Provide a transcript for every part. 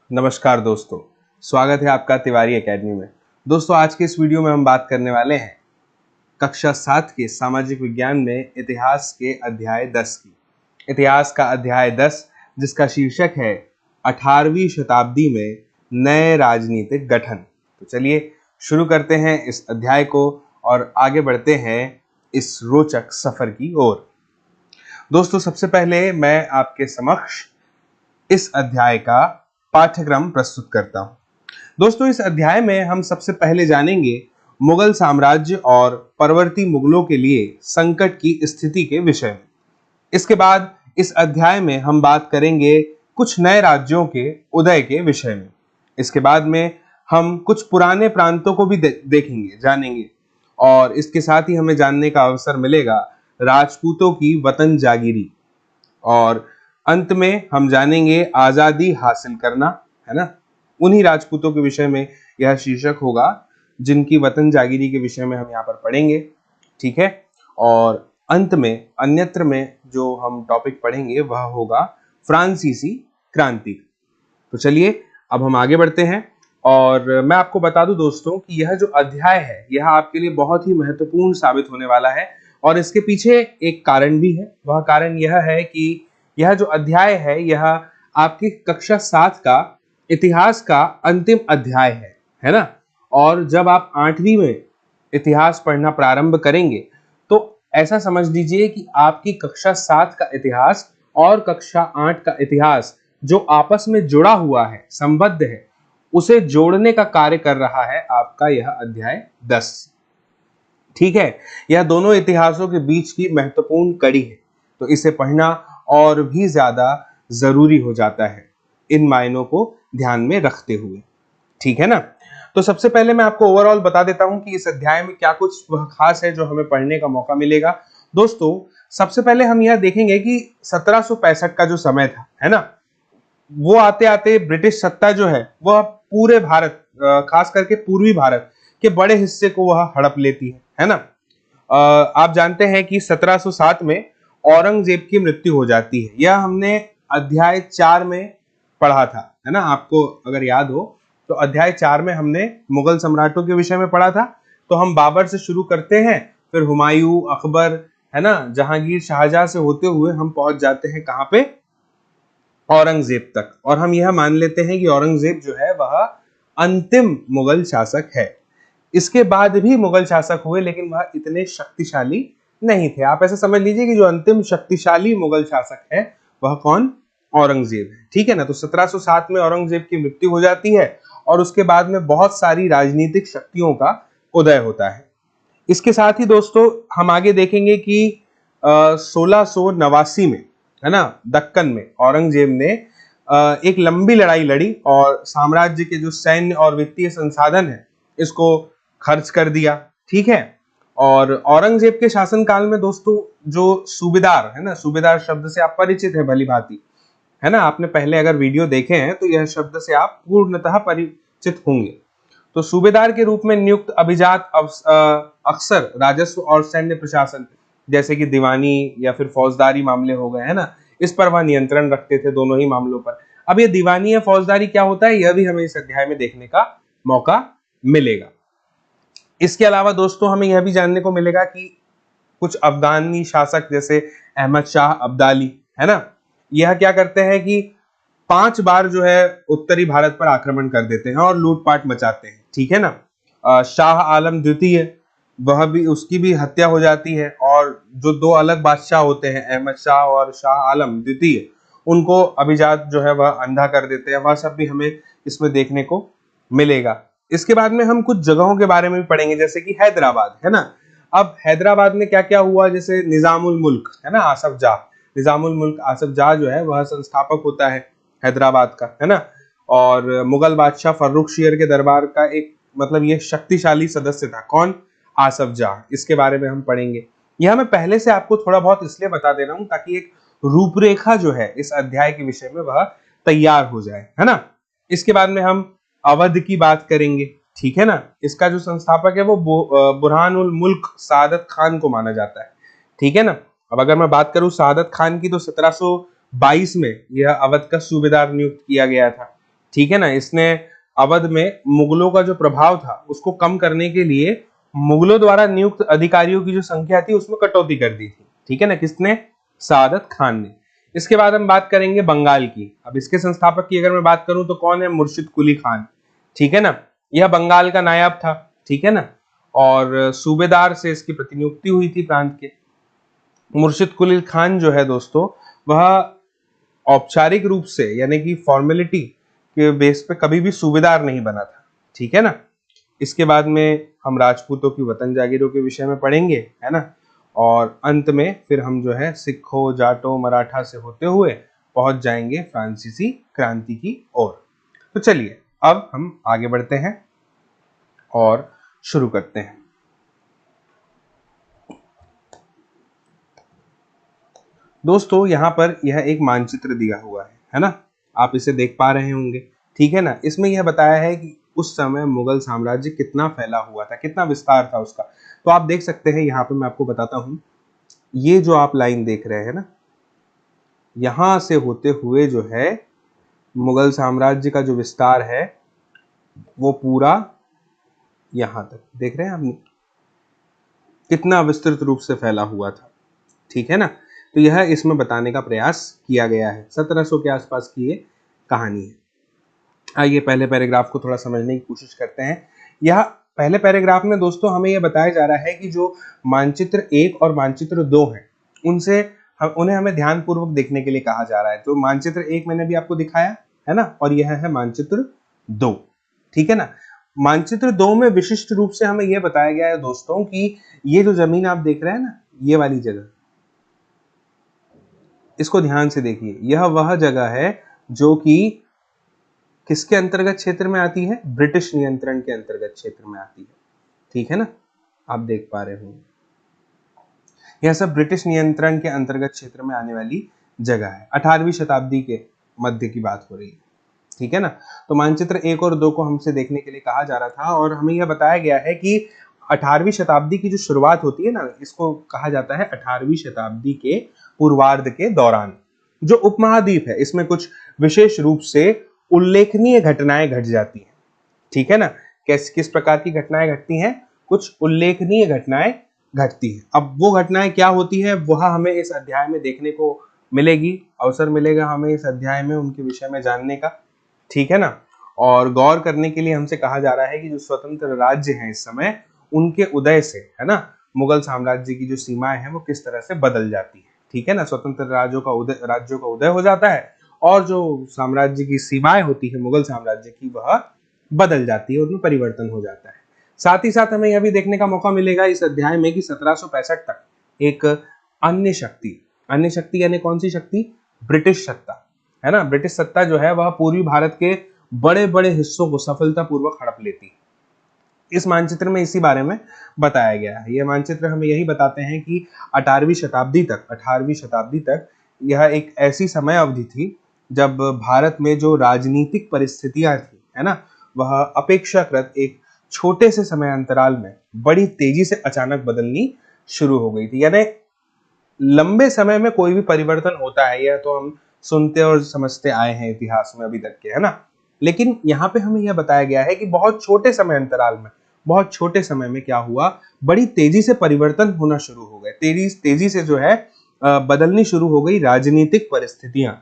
नमस्कार दोस्तों, स्वागत है आपका तिवारी एकेडमी में। दोस्तों, आज के इस वीडियो में हम बात करने वाले हैं कक्षा 7 के सामाजिक विज्ञान में इतिहास के अध्याय 10 की। इतिहास का अध्याय 10 जिसका शीर्षक है 18वीं शताब्दी में नए राजनीतिक गठन। तो चलिए शुरू करते हैं इस अध्याय को और आगे बढ़ते हैं इस रोचक सफर की ओर। दोस्तों, सबसे पहले मैं आपके समक्ष इस अध्याय का पाठ्यक्रम प्रस्तुत करता हूं। दोस्तों, इस अध्याय में हम सबसे पहले जानेंगे मुगल साम्राज्य और परवर्ती मुगलों के लिए संकट की स्थिति के विषय में। इसके बाद इस अध्याय में हम बात करेंगे कुछ नए राज्यों के उदय के विषय में। इसके बाद में हम कुछ पुराने प्रांतों को भी देखेंगे, जानेंगे, और इसके साथ ही हमें जानने का अवसर मिलेगा राजपूतों की वतन जागीरी। और अंत में हम जानेंगे आजादी हासिल करना, है ना। उन्हीं राजपूतों के विषय में यह शीर्षक होगा जिनकी वतन जागीरी के विषय में हम यहाँ पर पढ़ेंगे, ठीक है। और अंत में अन्यत्र में जो हम टॉपिक पढ़ेंगे वह होगा फ्रांसीसी क्रांति। तो चलिए अब हम आगे बढ़ते हैं और मैं आपको बता दूं दोस्तों कि यह जो अध्याय है यह आपके लिए बहुत ही महत्वपूर्ण साबित होने वाला है और इसके पीछे एक कारण भी है। वह कारण यह है कि यह जो अध्याय है यह आपकी कक्षा 7 का इतिहास का अंतिम अध्याय है ना। और जब आप 8वीं में इतिहास पढ़ना प्रारंभ करेंगे तो ऐसा समझ लीजिए कि आपकी कक्षा 7 का इतिहास और कक्षा 8 का इतिहास जो आपस में जुड़ा हुआ है, संबद्ध है, उसे जोड़ने का कार्य कर रहा है आपका यह अध्याय 10, ठीक है। यह दोनों इतिहासों के बीच की महत्वपूर्ण कड़ी है, तो इसे पढ़ना और भी ज्यादा जरूरी हो जाता है इन मायनों को ध्यान में रखते हुए, ठीक है ना। तो सबसे पहले मैं आपको ओवरऑल बता देता हूं कि इस अध्याय में क्या कुछ वह खास है जो हमें पढ़ने का मौका मिलेगा। दोस्तों, सबसे पहले हम यह देखेंगे कि 1765 का जो समय था, है ना, वो आते आते ब्रिटिश सत्ता जो है वह पूरे भारत, खास करके पूर्वी भारत के बड़े हिस्से को वह हड़प लेती है ना। आप जानते हैं कि 1707 में औरंगजेब की मृत्यु हो जाती है। यह हमने अध्याय 4 में पढ़ा था, है ना। आपको अगर याद हो तो अध्याय 4 में हमने मुगल सम्राटों के विषय में पढ़ा था। तो हम बाबर से शुरू करते हैं, फिर हुमायूं, अकबर, है ना, जहांगीर, शाहजहां से होते हुए हम पहुंच जाते हैं कहां पे, औरंगजेब तक। और हम यह मान लेते हैं कि औरंगजेब जो है वह अंतिम मुगल शासक है। इसके बाद भी मुगल शासक हुए लेकिन वह इतने शक्तिशाली नहीं थे। आप ऐसे समझ लीजिए कि जो अंतिम शक्तिशाली मुगल शासक है वह कौन, औरंगजेब है, ठीक है ना। तो 1707 में औरंगजेब की मृत्यु हो जाती है और उसके बाद में बहुत सारी राजनीतिक शक्तियों का उदय होता है। इसके साथ ही दोस्तों हम आगे देखेंगे कि 1689 में, है ना, दक्कन में औरंगजेब ने एक लंबी लड़ाई लड़ी और साम्राज्य के जो सैन्य और वित्तीय संसाधन है इसको खर्च कर दिया, ठीक है। और औरंगजेब के शासनकाल में दोस्तों जो सूबेदार, है ना, सूबेदार शब्द से आप परिचित है भली भांति, है ना। आपने पहले अगर वीडियो देखे हैं तो यह शब्द से आप पूर्णतः परिचित होंगे। तो सूबेदार के रूप में नियुक्त अभिजात अक्सर राजस्व और सैन्य प्रशासन जैसे कि दीवानी या फिर फौजदारी मामले हो गए, है ना, इस पर वह नियंत्रण रखते थे, दोनों ही मामलों पर। अब ये दीवानी या फौजदारी क्या होता है यह भी हमें इस अध्याय में देखने का मौका मिलेगा। इसके अलावा दोस्तों हमें यह भी जानने को मिलेगा कि कुछ अफगानी शासक जैसे अहमद शाह अब्दाली, है ना, यह क्या करते हैं कि 5 बार जो है उत्तरी भारत पर आक्रमण कर देते हैं और लूटपाट मचाते हैं, ठीक है ना। शाह आलम द्वितीय, वह भी, उसकी भी हत्या हो जाती है और जो 2 अलग बादशाह होते हैं, अहमद शाह और शाह आलम द्वितीय, उनको अभिजात जो है वह अंधा कर देते हैं। वह सब भी हमें इसमें देखने को मिलेगा। इसके बाद में हम कुछ जगहों के बारे में भी पढ़ेंगे जैसे कि हैदराबाद, है ना। अब हैदराबाद में क्या क्या हुआ, जैसे निजामुल मुल्क, है ना, आसफ जाह, निजामुल मुल्क आसफ जाह जो है वह संस्थापक होता है हैदराबाद का, है ना। और मुगल बादशाह फर्रुख शेर के दरबार का एक, मतलब ये शक्तिशाली सदस्य था, कौन, आसफ जाह। इसके बारे में हम पढ़ेंगे। यह मैं पहले से आपको थोड़ा बहुत इसलिए बता दे रहा हूं ताकि एक रूपरेखा जो है इस अध्याय के विषय में वह तैयार हो जाए, है ना। इसके बाद में हम अवध की बात करेंगे, ठीक है ना। इसका जो संस्थापक है वो बुरहानुल मुल्क सादत खान को माना जाता है, ठीक है ना। अब अगर मैं बात करूं सादत खान की तो 1722 में यह अवध का सूबेदार नियुक्त किया गया था, ठीक है ना। इसने अवध में मुगलों का जो प्रभाव था उसको कम करने के लिए मुगलों द्वारा नियुक्त अधिकारियों की जो संख्या थी उसमें कटौती कर दी थी। ठीक है ना, किसने? सआदत खान ने। इसके बाद हम बात करेंगे बंगाल की। अब इसके संस्थापक की अगर मैं बात करूं तो कौन है? मुर्शिद कुली खान। ठीक है ना, यह बंगाल का नायब था। ठीक है ना, और सूबेदार से इसकी प्रतिनियुक्ति हुई थी प्रांत के। मुर्शिद कुली खान जो है दोस्तों, वह औपचारिक रूप से यानी कि फॉर्मेलिटी के बेस पे कभी भी सूबेदार नहीं बना था। ठीक है ना। इसके बाद में हम राजपूतों की वतन जागीरों के विषय में पढ़ेंगे, है ना, और अंत में फिर हम जो है सिखों, जाटों, मराठा से होते हुए पहुंच जाएंगे फ्रांसीसी क्रांति की ओर। तो चलिए अब हम आगे बढ़ते हैं और शुरू करते हैं। दोस्तों यहाँ पर यह एक मानचित्र दिया हुआ है ना, आप इसे देख पा रहे होंगे। ठीक है ना, इसमें यह बताया है कि उस समय मुगल साम्राज्य कितना फैला हुआ था, कितना विस्तार था उसका। तो आप देख सकते हैं यहाँ पे मैं आपको बताता हूँ, ये जो आप लाइन देख रहे हैं ना, यहां से होते हुए जो है मुगल साम्राज्य का जो विस्तार है वो पूरा यहां तक देख रहे हैं आपने, कितना विस्तृत रूप से फैला हुआ था। ठीक है ना, तो यह इसमें बताने का प्रयास किया गया है। 1700 के आसपास की ये कहानी है। आइए पहले पैराग्राफ को थोड़ा समझने की कोशिश करते हैं। यह पहले पैराग्राफ में दोस्तों हमें यह बताया जा रहा है कि जो मानचित्र 1 और मानचित्र 2 हैं, उनसे उन्हें हमें ध्यानपूर्वक देखने के लिए कहा जा रहा है। तो मानचित्र 1 मैंने भी आपको दिखाया है ना, और यह है मानचित्र 2। ठीक है ना, मानचित्र 2 में विशिष्ट रूप से हमें यह बताया गया है दोस्तों कि ये जो जमीन आप देख रहे हैं ना, ये वाली जगह, इसको ध्यान से देखिए। यह वह जगह है जो कि किसके अंतर्गत क्षेत्र में आती है? ब्रिटिश नियंत्रण के अंतर्गत क्षेत्र में आती है। ठीक है ना, आप देख पा रहे होंगे यह सब ब्रिटिश नियंत्रण के अंतर्गत क्षेत्र में आने वाली जगह है। 18वीं शताब्दी के मध्य की बात हो रही है। ठीक है ना, तो मानचित्र 1 और 2 को हमसे देखने के लिए कहा जा रहा था, और हमें यह बताया गया है कि 18वीं शताब्दी की जो शुरुआत होती है ना, इसको कहा जाता है 18वीं शताब्दी के पूर्वार्ध के दौरान। जो उपमहाद्वीप है इसमें कुछ विशेष रूप से उल्लेखनीय घटनाएं घट जाती हैं। ठीक है ना, किस प्रकार की घटनाएं घटती हैं? कुछ उल्लेखनीय घटनाएं घटती हैं। अब वो घटनाएं क्या होती है वह हमें इस अध्याय में देखने को मिलेगी, अवसर मिलेगा हमें इस अध्याय में उनके विषय में जानने का। ठीक है ना, और गौर करने के लिए हमसे कहा जा रहा है कि जो स्वतंत्र राज्य हैं इस समय, उनके उदय से, है ना, मुगल साम्राज्य की जो सीमाएं हैं वो किस तरह से बदल जाती है। ठीक है ना, स्वतंत्र राज्यों का उदय हो जाता है, और जो साम्राज्य की सीमाएं होती है मुगल साम्राज्य की, वह बदल जाती है, उनमें परिवर्तन हो जाता है। साथ ही साथ हमें यह भी देखने का मौका मिलेगा इस अध्याय में कि 1765 तक एक अन्य शक्ति यानी कौन सी शक्ति? ब्रिटिश सत्ता, है ना। ब्रिटिश सत्ता जो है वह पूर्वी भारत के बड़े बड़े हिस्सों को सफलतापूर्वक हड़प लेती है। इस मानचित्र में इसी बारे में बताया गया है। यह मानचित्र हमें यही बताते हैं कि 18वीं शताब्दी तक यह एक ऐसी समय अवधि थी जब भारत में जो राजनीतिक परिस्थितियां थी, है ना, वह अपेक्षाकृत एक छोटे से समय अंतराल में बड़ी तेजी से अचानक बदलनी शुरू हो गई थी। यानी लंबे समय में कोई भी परिवर्तन होता है, यह तो हम सुनते और समझते आए हैं इतिहास में अभी तक के, है ना। लेकिन यहाँ पे हमें यह बताया गया है कि बहुत छोटे समय अंतराल में, बहुत छोटे समय में क्या हुआ, बड़ी तेजी से परिवर्तन होना शुरू हो गए। तेजी से जो है बदलनी शुरू हो गई राजनीतिक परिस्थितियां।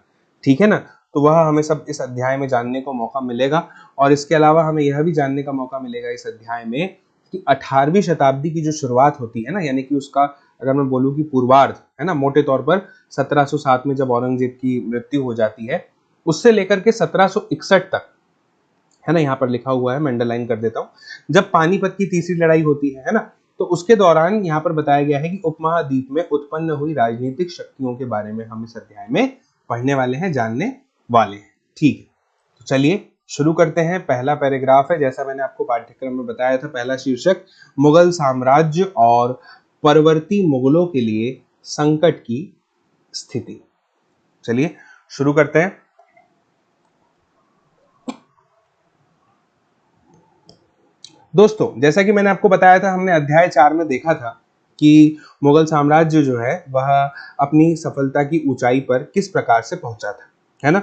ठीक है ना, तो वह हमें सब इस अध्याय में जानने को मौका मिलेगा। और इसके अलावा हमें यह भी जानने का मौका मिलेगा इस अध्याय में कि 18वीं शताब्दी की जो शुरुआत होती है ना, यानी कि उसका अगर मैं बोलूं कि पूर्वार्ध, है ना, मोटे तौर पर 1707 में जब औरंगजेब की मृत्यु हो जाती है, उससे लेकर के 1761 तक, है ना, यहाँ पर लिखा हुआ है, मैं अंडरलाइन कर देता हूँ, जब पानीपत की तीसरी लड़ाई होती है ना, तो उसके दौरान यहाँ पर बताया गया है कि उपमहाद्वीप में उत्पन्न हुई राजनीतिक शक्तियों के बारे में हम इस अध्याय में पढ़ने वाले हैं, जानने वाले हैं। ठीक है, तो चलिए शुरू करते हैं। पहला पैराग्राफ है, जैसा मैंने आपको पाठ्यक्रम में बताया था, पहला शीर्षक मुगल साम्राज्य और परवर्ती मुगलों के लिए संकट की स्थिति। चलिए शुरू करते हैं। दोस्तों जैसा कि मैंने आपको बताया था, हमने अध्याय 4 में देखा था कि मुगल साम्राज्य जो है वह अपनी सफलता की ऊंचाई पर किस प्रकार से पहुंचा था, है ना।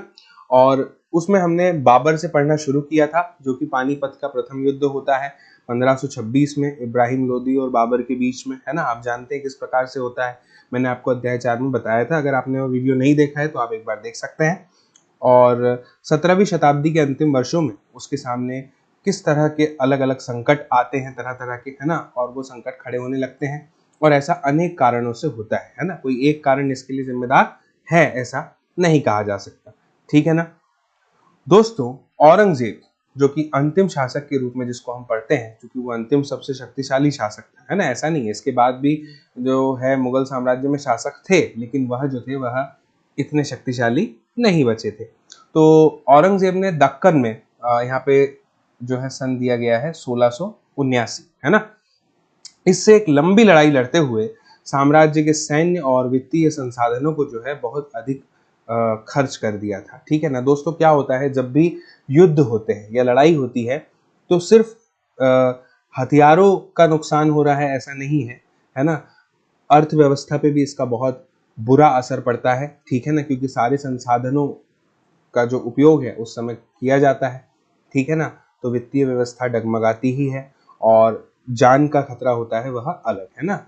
और उसमें हमने बाबर से पढ़ना शुरू किया था, जो कि पानीपत का प्रथम युद्ध होता है 1526 में इब्राहिम लोदी और बाबर के बीच में, है ना। आप जानते हैं किस प्रकार से होता है, मैंने आपको अध्याय 4 में बताया था। अगर आपने वो वीडियो नहीं देखा है तो आप एक बार देख सकते हैं। और 17वीं शताब्दी के अंतिम वर्षों में उसके सामने किस तरह के अलग अलग संकट आते हैं, तरह तरह के, है ना, और वो संकट खड़े होने लगते हैं, और ऐसा अनेक कारणों से होता है ना। कोई एक कारण इसके लिए जिम्मेदार है ऐसा नहीं कहा जा सकता, ठीक है ना। दोस्तों, औरंगजेब जो कि अंतिम शासक के रूप में जिसको हम पढ़ते हैं, क्योंकि वो अंतिम सबसे शक्तिशाली शासक था, है ना, ऐसा नहीं है, इसके बाद भी जो है मुगल साम्राज्य में शासक थे, लेकिन वह जो थे वह इतने शक्तिशाली नहीं बचे थे। तो औरंगजेब ने दक्कन में यहाँ पे जो है सन दिया गया है 1679, है ना, इससे एक लंबी लड़ाई लड़ते हुए साम्राज्य के सैन्य और वित्तीय संसाधनों को जो है बहुत अधिक खर्च कर दिया था, ठीक है ना। दोस्तों, क्या होता है जब भी युद्ध होते हैं या लड़ाई होती है तो सिर्फ हथियारों का नुकसान हो रहा है ऐसा नहीं है, है ना, अर्थव्यवस्था पे भी इसका बहुत बुरा असर पड़ता है, ठीक है ना, क्योंकि सारे संसाधनों का जो उपयोग है उस समय किया जाता है, ठीक है ना, तो वित्तीय व्यवस्था डगमगाती ही है और जान का खतरा होता है वह अलग, है ना।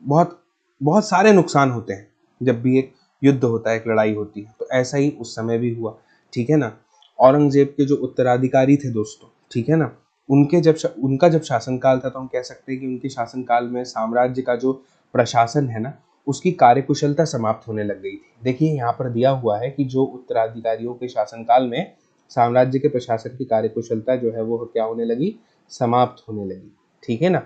बहुत बहुत सारे नुकसान होते हैं जब भी एक युद्ध होता है, एक लड़ाई होती है, तो ऐसा ही उस समय भी हुआ, ठीक है ना। औरंगजेब के जो उत्तराधिकारी थे दोस्तों, ठीक है ना, उनका जब शासनकाल था तो हम कह सकते हैं कि उनके शासनकाल में साम्राज्य का जो प्रशासन है ना, उसकी कार्यकुशलता समाप्त होने लग गई थी। देखिए यहाँ पर दिया हुआ है कि जो उत्तराधिकारियों के शासनकाल में साम्राज्य के प्रशासन की कार्यकुशलता जो है वो क्या होने लगी, समाप्त होने लगी, ठीक है ना।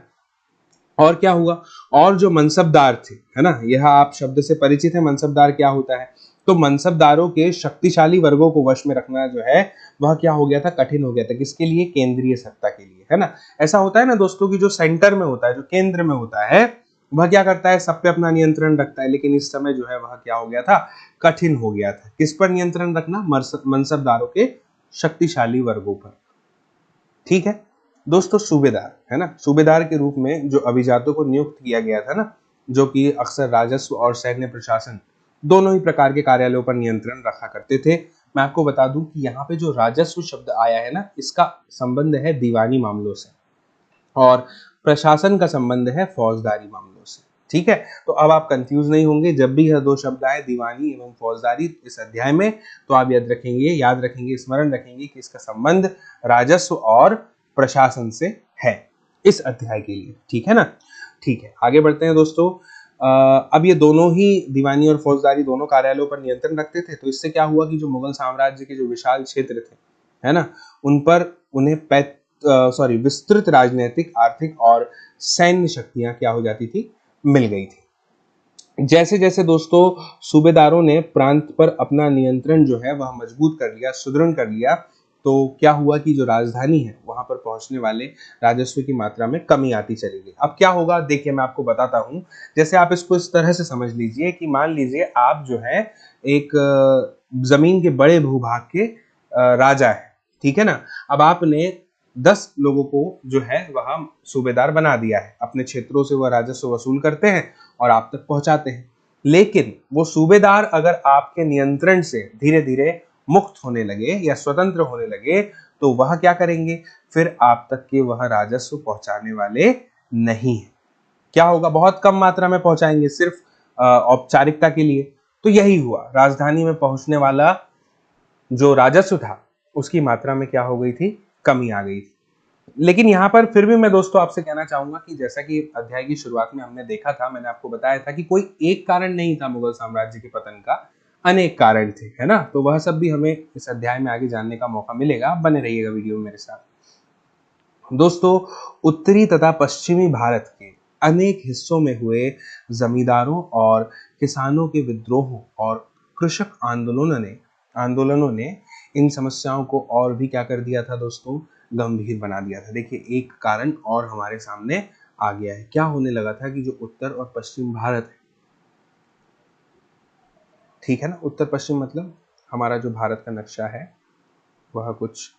और क्या हुआ, और जो मनसबदार थे, है ना, यह आप शब्द से परिचित है, मनसबदार क्या होता है, तो मनसबदारों के शक्तिशाली वर्गों को वश में रखना जो है वह क्या हो गया था, कठिन हो गया था। किसके लिए, केंद्रीय सत्ता के लिए, है ना। ऐसा होता है ना दोस्तों की जो सेंटर में होता है, जो केंद्र में होता है, वह क्या करता है, सब पे अपना नियंत्रण रखता है, लेकिन इस समय जो है वह क्या हो गया था, कठिन हो गया था। किस पर नियंत्रण रखना, मनसबदारों के शक्तिशाली वर्गों पर, ठीक है। दोस्तों, सूबेदार, है ना, सूबेदार के रूप में जो अभिजातों को नियुक्त किया गया था ना, जो कि अक्सर राजस्व और सैन्य प्रशासन दोनों ही प्रकार के कार्यालयों पर नियंत्रण रखा करते थे। मैं आपको बता दूं कि यहाँ पे जो राजस्व शब्द आया है ना, इसका संबंध है दीवानी मामलों से, और प्रशासन का संबंध है फौजदारी मामलों से, ठीक है। तो अब आप कंफ्यूज नहीं होंगे जब भी यह दो शब्द आए, दीवानी एवं फौजदारी, इस अध्याय में, तो आप याद रखेंगे, स्मरण रखेंगे कि इसका संबंध राजस्व और प्रशासन से है इस अध्याय के लिए, ठीक है ना। ठीक है, आगे बढ़ते हैं दोस्तों। अब ये दोनों ही दीवानी और फौजदारी दोनों कार्यालयों पर नियंत्रण रखते थे, तो इससे क्या हुआ कि जो मुगल साम्राज्य के जो विशाल क्षेत्र थे, है ना, उन पर उन्हें विस्तृत राजनीतिक, आर्थिक और सैन्य शक्तियां क्या हो जाती थी, मिल गई थी। जैसे जैसे दोस्तों सूबेदारों ने प्रांत पर अपना नियंत्रण जो है वह मजबूत कर लिया, सुदृढ़ कर लिया, तो क्या हुआ कि जो राजधानी है वहां पर पहुंचने वाले राजस्व की मात्रा में कमी आती चली गई। अब क्या होगा, देखिए मैं आपको बताता हूं। जैसे आप इसको इस तरह से समझ लीजिए कि मान लीजिए आप जो है एक जमीन के बड़े भूभाग के राजा है, ठीक है ना। अब आपने 10 लोगों को जो है वह सूबेदार बना दिया है, अपने क्षेत्रों से वह राजस्व वसूल करते हैं और आप तक पहुंचाते हैं। लेकिन वो सूबेदार अगर आपके नियंत्रण से धीरे धीरे मुक्त होने लगे या स्वतंत्र होने लगे, तो वह क्या करेंगे, फिर आप तक के वह राजस्व पहुंचाने वाले नहीं है। क्या होगा, बहुत कम मात्रा में पहुंचाएंगे, सिर्फ औपचारिकता के लिए। तो यही हुआ, राजधानी में पहुंचने वाला जो राजस्व था उसकी मात्रा में क्या हो गई थी, कमी आ गई थी। लेकिन यहाँ पर फिर भी मैं दोस्तों आपसे कहना चाहूंगा कि जैसा कि अध्याय की शुरुआत में हमने देखा था, मैंने आपको बताया था कि कोई एक कारण नहीं था मुगल साम्राज्य के पतन का, अनेक कारण थे, है ना। तो वह सब भी हमें इस अध्याय में आगे जानने का मौका मिलेगा, बने रहिएगा वीडियो में मेरे साथ। दोस्तों, उत्तरी तथा पश्चिमी भारत के अनेक हिस्सों में हुए जमींदारों और किसानों के विद्रोहों और कृषक आंदोलनों ने इन समस्याओं को और भी क्या कर दिया था दोस्तों, गंभीर बना दिया था। देखिए एक कारण और हमारे सामने आ गया है। क्या होने लगा था कि जो उत्तर और पश्चिम भारत है, ठीक है ना, उत्तर पश्चिम मतलब हमारा जो भारत का नक्शा है वह कुछ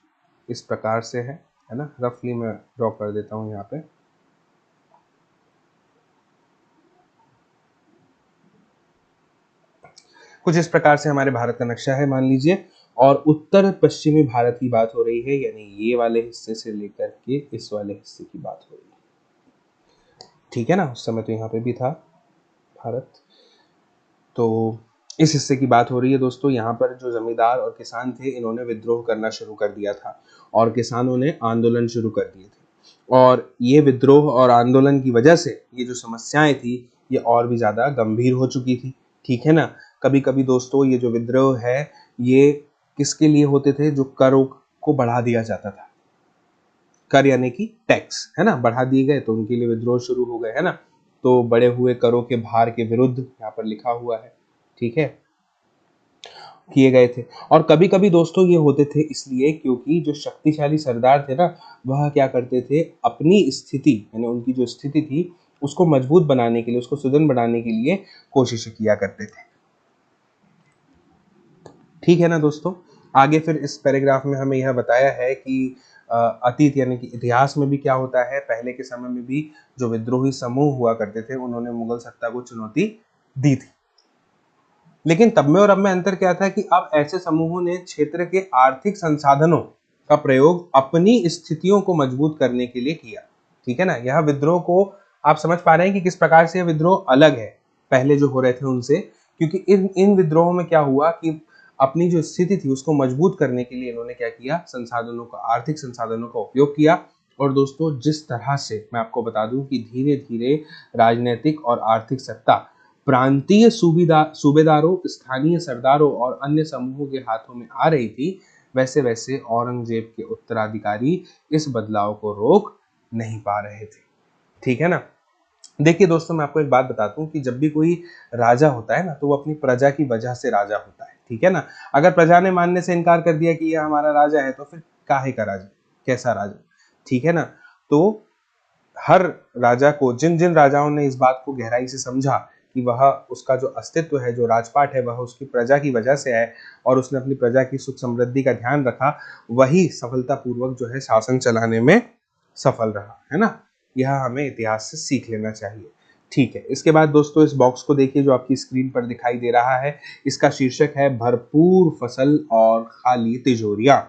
इस प्रकार से है ना, रफली मैं ड्रॉ कर देता हूं यहाँ पे। कुछ इस प्रकार से हमारे भारत का नक्शा है मान लीजिए, और उत्तर पश्चिमी भारत की बात हो रही है, यानी ये वाले हिस्से से लेकर के इस वाले हिस्से की बात हो रही है। ठीक है ना, उस समय तो यहाँ पे भी था भारत। तो इस हिस्से की बात हो रही है दोस्तों। यहाँ पर जो जमींदार और किसान थे, इन्होंने विद्रोह करना शुरू कर दिया था और किसानों ने आंदोलन शुरू कर दिए थे, और ये विद्रोह और आंदोलन की वजह से ये जो समस्याएं थी ये और भी ज्यादा गंभीर हो चुकी थी। ठीक है ना। कभी कभी दोस्तों ये जो विद्रोह है ये किसके लिए होते थे? जो करों को बढ़ा दिया जाता था। कर यानी कि टैक्स, है ना, बढ़ा दिए गए तो उनके लिए विद्रोह शुरू हो गए, है ना। तो बढ़े हुए करों के भार के विरुद्ध यहाँ पर लिखा हुआ है, ठीक है, किए गए थे। और कभी कभी दोस्तों ये होते थे इसलिए क्योंकि जो शक्तिशाली सरदार थे ना, वह क्या करते थे, अपनी स्थिति यानी उनकी जो स्थिति थी उसको मजबूत बनाने के लिए, उसको सुदृढ़ बनाने के लिए कोशिश किया करते थे। ठीक है ना दोस्तों। आगे फिर इस पैराग्राफ में हमें यह बताया है कि अतीत यानी कि इतिहास में भी क्या होता है, पहले के समय में भी जो विद्रोही समूह हुआ करते थे उन्होंने मुगल सत्ता को चुनौती दी थी। लेकिन तब में और अब में अंतर क्या था कि अब ऐसे समूहों ने क्षेत्र के आर्थिक संसाधनों का प्रयोग अपनी स्थितियों को मजबूत करने के लिए किया। ठीक है ना। यह विद्रोह को आप समझ पा रहे हैं कि किस प्रकार से यह विद्रोह अलग है पहले जो हो रहे थे उनसे, क्योंकि इन विद्रोहों में क्या हुआ कि अपनी जो स्थिति थी उसको मजबूत करने के लिए इन्होंने क्या किया, संसाधनों का, आर्थिक संसाधनों का उपयोग किया। और दोस्तों जिस तरह से मैं आपको बता दूं कि धीरे धीरे राजनीतिक और आर्थिक सत्ता प्रांतीय सूबेदारों, स्थानीय सरदारों और अन्य समूहों के हाथों में आ रही थी, वैसे वैसे औरंगजेब के उत्तराधिकारी इस बदलाव को रोक नहीं पा रहे थे। ठीक है ना। देखिए दोस्तों मैं आपको एक बात बताता हूँ कि जब भी कोई राजा होता है ना तो वो अपनी प्रजा की वजह से राजा होता है। ठीक है ना। अगर प्रजा ने मानने से इनकार कर दिया कि यह हमारा राजा है तो फिर काहे का राजा, कैसा राजा। ठीक है ना। तो हर राजा को, जिन जिन राजाओं ने इस बात को गहराई से समझा कि वह, उसका जो अस्तित्व है, जो राजपाट है, वह उसकी प्रजा की वजह से है और उसने अपनी प्रजा की सुख समृद्धि का ध्यान रखा, वही सफलतापूर्वक जो है शासन चलाने में सफल रहा, है ना। यह हमें इतिहास से सीख लेना चाहिए। ठीक है। इसके बाद दोस्तों इस बॉक्स को देखिए जो आपकी स्क्रीन पर दिखाई दे रहा है, इसका शीर्षक है भरपूर फसल और खाली तिजोरियां।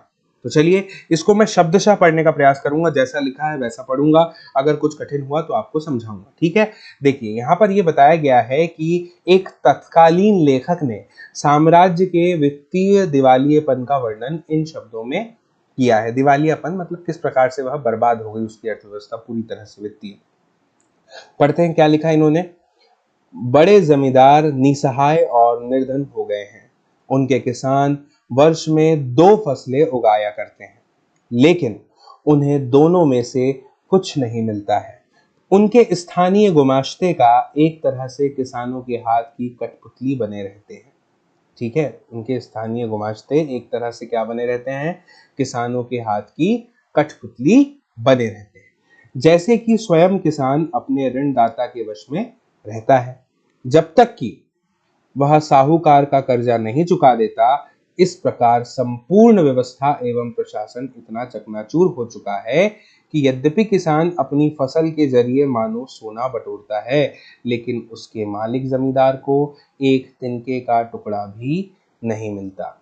तो चलिए इसको मैं शब्दशः पढ़ने का प्रयास करूंगा, जैसा लिखा है वैसा पढ़ूंगा, अगर कुछ कठिन हुआ तो आपको समझाऊंगा। ठीक है। देखिए यहाँ पर यह बताया गया है कि एक तत्कालीन लेखक ने साम्राज्य के वित्तीय दिवालियेपन का वर्णन इन शब्दों में किया है। दिवालियापन मतलब किस प्रकार से वह बर्बाद हो गई, उसकी अर्थव्यवस्था पूरी तरह से वित्तीय। पढ़ते हैं क्या लिखा इन्होंने। बड़े जमींदार निसहाय और निर्धन हो गए हैं। उनके किसान वर्ष में 2 फसलें उगाया करते हैं, लेकिन उन्हें दोनों में से कुछ नहीं मिलता है। उनके स्थानीय गुमाश्ते का एक तरह से किसानों के हाथ की कठपुतली बने रहते हैं। ठीक है। उनके स्थानीय गुमाश्ते एक तरह से क्या बने रहते हैं, किसानों के हाथ की कठपुतली बने रहते हैं। जैसे कि स्वयं किसान अपने ऋणदाता के वश में रहता है, जब तक कि वह साहूकार का कर्जा नहीं चुका देता। इस प्रकार संपूर्ण व्यवस्था एवं प्रशासन इतना चकनाचूर हो चुका है कि यद्यपि किसान अपनी फसल के जरिए मानो सोना बटोरता है, लेकिन उसके मालिक जमींदार को एक तिनके का टुकड़ा भी नहीं मिलता।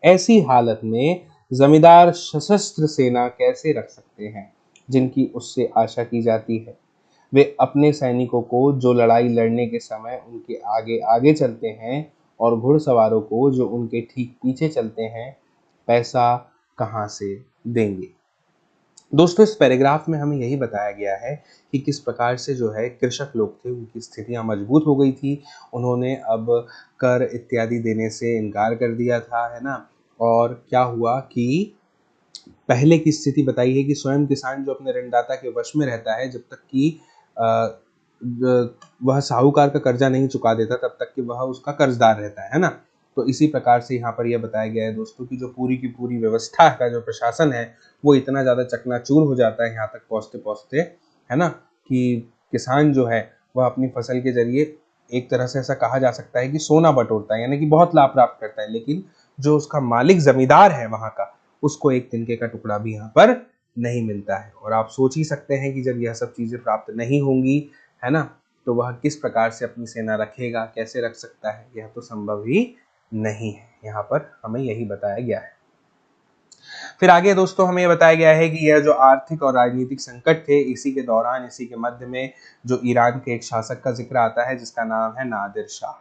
ऐसी हालत में जमींदार सशस्त्र सेना कैसे रख सकते हैं जिनकी उससे आशा की जाती है। वे अपने सैनिकों को जो लड़ाई लड़ने के समय उनके आगे आगे चलते हैं और घुड़सवारों को जो उनके ठीक पीछे चलते हैं, पैसा कहाँ से देंगे। दोस्तों इस पैराग्राफ में हमें यही बताया गया है कि किस प्रकार से जो है कृषक लोग थे उनकी स्थितियां मजबूत हो गई थी। उन्होंने अब कर इत्यादि देने से इनकार कर दिया था, है ना। और क्या हुआ कि पहले की स्थिति बताई है कि स्वयं किसान जो अपने ऋणदाता के वश में रहता है, जब तक कि वह साहूकार का कर्जा नहीं चुका देता तब तक कि वह उसका कर्जदार रहता है ना। तो इसी प्रकार से यहाँ पर यह बताया गया है दोस्तों कि जो पूरी की पूरी व्यवस्था का जो प्रशासन है वो इतना ज्यादा चकनाचूर हो जाता है यहाँ तक पहुंचते पहुंचते, है ना, कि किसान जो है वह अपनी फसल के जरिए एक तरह से ऐसा कहा जा सकता है कि सोना बटोरता है, यानी कि बहुत लाभ प्राप्त करता है, लेकिन जो उसका मालिक जमींदार है वहां का, उसको एक तिनके का टुकड़ा भी यहाँ पर नहीं मिलता है। और आप सोच ही सकते हैं कि जब यह सब चीजें प्राप्त नहीं होंगी, है ना, तो वह किस प्रकार से अपनी सेना रखेगा, कैसे रख सकता है, यह तो संभव ही नहीं है। यहाँ पर हमें यही बताया गया है। फिर आगे दोस्तों हमें ये बताया गया है कि यह जो आर्थिक और राजनीतिक संकट थे, इसी के दौरान, इसी के मध्य में जो ईरान के एक शासक का जिक्र आता है जिसका नाम है नादिर शाह।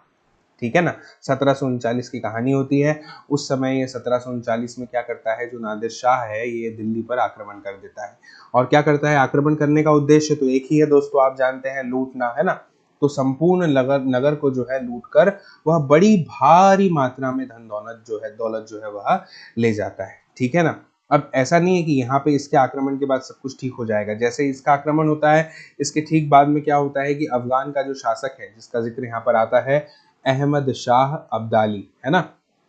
ठीक है ना, 1739 की कहानी होती है। उस समय ये 1739 में क्या करता है, जो नादिर शाह है ये दिल्ली पर आक्रमण कर देता है। और क्या करता है, आक्रमण करने का उद्देश्य तो एक ही है दोस्तों, आप जानते हैं, लूटना, है ना। तो संपूर्ण नगर को जो है लूट कर वह बड़ी भारी मात्रा में धन दौलत जो है वह ले जाता है। ठीक है ना। अब ऐसा नहीं है कि यहाँ पे इसके आक्रमण के बाद सब कुछ ठीक हो जाएगा। जैसे इसका आक्रमण होता है, इसके ठीक बाद में क्या होता है कि अफगान का जो शासक है जिसका जिक्र यहाँ पर आता है, अहमद शाह अब्दाली, है ना।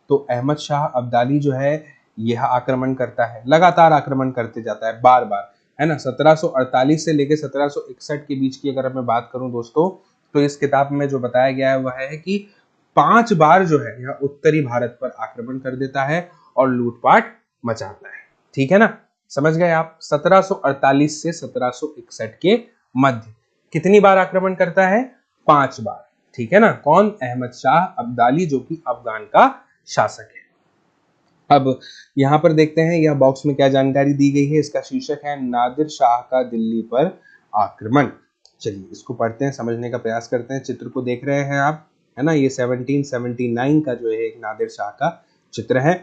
तो अहमद शाह अब्दाली जो है यह आक्रमण करता है, लगातार आक्रमण करते जाता है बार बार, है ना। 1748 से लेकर 1761 के बीच की अगर मैं बात करूं दोस्तों, तो इस किताब में जो बताया गया है वह है कि 5 बार जो है यह उत्तरी भारत पर आक्रमण कर देता है और लूटपाट मचाता है। ठीक है ना, समझ गए आप। 1748 से 1761 के मध्य कितनी बार आक्रमण करता है, 5 बार। ठीक है ना, कौन, अहमद शाह अब्दाली, जो कि अफगान का शासक है। अब यहां पर देखते हैं यह बॉक्स में क्या जानकारी दी गई है। इसका शीर्षक है नादिर शाह का दिल्ली पर आक्रमण। चलिए इसको पढ़ते हैं, समझने का प्रयास करते हैं। चित्र को देख रहे हैं आप, है ना, ये 1779 का जो है एक नादिर शाह का चित्र है।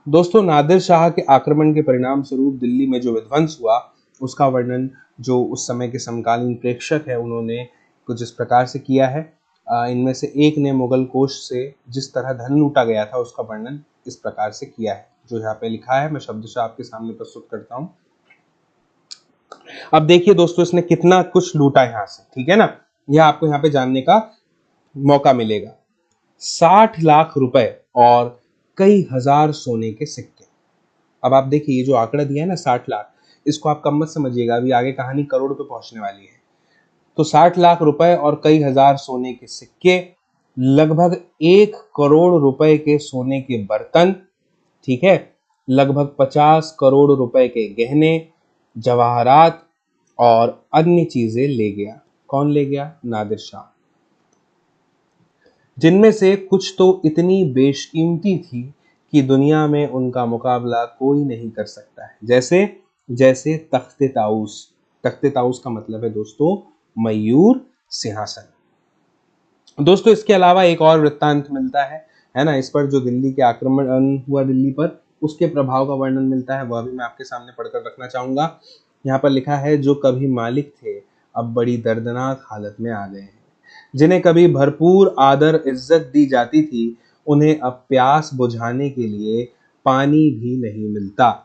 दोस्तों नादिर शाह के आक्रमण के परिणाम स्वरूप दिल्ली में जो विध्वंस हुआ उसका वर्णन जो उस समय के समकालीन प्रेक्षक है उन्होंने कुछ इस प्रकार से किया है। इनमें से एक ने मुगल कोष से जिस तरह धन लूटा गया था उसका वर्णन इस प्रकार से किया है, जो यहाँ पे लिखा है, मैं शब्दशः आपके सामने प्रस्तुत करता हूँ। अब देखिए दोस्तों इसने कितना कुछ लूटा यहाँ से, ठीक है ना, यह आपको यहाँ पे जानने का मौका मिलेगा। 60 लाख रुपए और कई हजार सोने के सिक्के। अब आप देखिए ये जो आंकड़ा दिया है ना 60 लाख, इसको आप कम मत समझिएगा, अभी आगे कहानी करोड़ पे पहुंचने वाली है। तो 60 लाख रुपए और कई हजार सोने के सिक्के, लगभग 1 करोड़ रुपए के सोने के बर्तन, ठीक है, लगभग 50 करोड़ रुपए के गहने, जवाहरात और अन्य चीजें ले गया। कौन ले गया, नादिर शाह, जिनमें से कुछ तो इतनी बेशकीमती थी कि दुनिया में उनका मुकाबला कोई नहीं कर सकता है। जैसे जैसे तख्ते ताऊस, तख्ते ताऊस का मतलब है दोस्तों मयूर सिंहासन। दोस्तों इसके अलावा एक और वृत्तांत मिलता है ना, इस पर जो दिल्ली के आक्रमण हुआ दिल्ली पर, उसके प्रभाव का वर्णन मिलता है, वह भी मैं आपके सामने पढ़कर रखना चाहूंगा। यहाँ पर लिखा है, जो कभी मालिक थे अब बड़ी दर्दनाक हालत में आ गए हैं, जिन्हें कभी भरपूर आदर इज्जत दी जाती थी, उन्हें अब प्यास बुझाने के लिए पानी भी नहीं मिलता।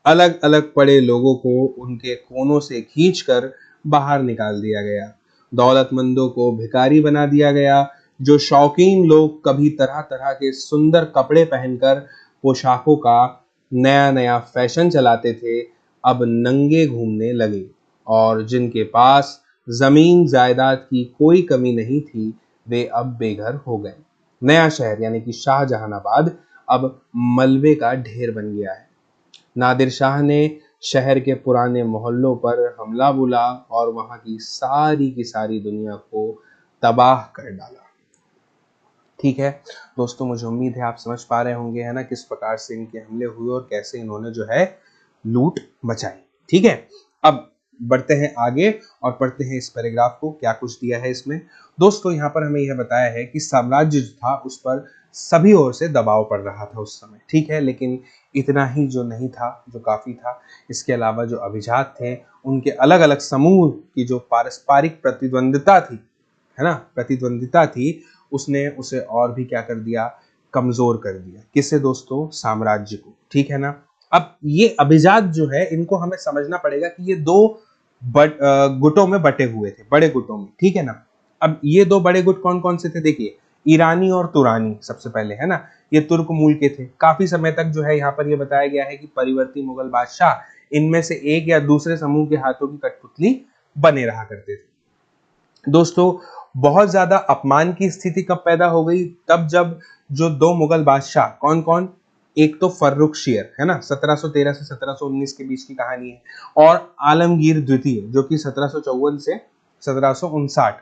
अलग अलग पड़े लोगों को उनके कोनों से खींचकर बाहर निकाल दिया गया, दौलतमंदों को भिखारी बना दिया गया। जो शौकीन लोग कभी तरह तरह के सुंदर कपड़े पहनकर पोशाकों का नया नया फैशन चलाते थे, अब नंगे घूमने लगे। और जिनके पास जमीन जायदाद की कोई कमी नहीं थी, वे अब बेघर हो गए। नया शहर यानी कि शाहजहानाबाद अब मलबे का ढेर बन गया है। नादिर शाह ने शहर के पुराने मोहल्लों पर हमला बोला और वहां की सारी दुनिया को तबाह कर डाला। ठीक है दोस्तों, मुझे उम्मीद है आप समझ पा रहे होंगे, है ना, किस प्रकार से इनके हमले हुए और कैसे इन्होंने जो है लूट मचाई। ठीक है, अब बढ़ते हैं आगे और पढ़ते हैं इस पैराग्राफ को, क्या कुछ दिया है इसमें। दोस्तों यहाँ पर हमें यह बताया है कि साम्राज्य जो था उस पर सभी ओर से दबाव पड़ रहा था उस समय, ठीक है, लेकिन इतना ही जो नहीं था, जो काफी था। इसके अलावा जो अभिजात थे उनके अलग अलग समूह की जो पारस्परिक प्रतिद्वंदिता थी, है ना, प्रतिद्वंदिता थी, उसने उसे और भी क्या कर दिया, कमजोर कर दिया। किसे दोस्तों, साम्राज्य को। ठीक है ना। अब ये अभिजात जो है इनको हमें समझना पड़ेगा कि ये दो गुटों में बटे हुए थे, बड़े गुटों में। ठीक है ना। अब ये दो बड़े गुट कौन कौन से थे, देखिए, ईरानी और तुरानी सबसे पहले, है ना, ये तुर्क मूल के थे। काफी समय तक जो है यहाँ पर ये बताया गया है कि परिवर्ती मुगल बादशाह इनमें से एक या दूसरे समूह के हाथों की कठपुतली बने रहा करते थे। दोस्तों बहुत ज्यादा अपमान की स्थिति कब पैदा हो गई, तब जब जो दो मुगल बादशाह, कौन कौन, एक तो फर्रुखशियर, है ना, 1713 से 1719 के बीच की कहानी है, और आलमगीर द्वितीय जो कि 1754 से 1759,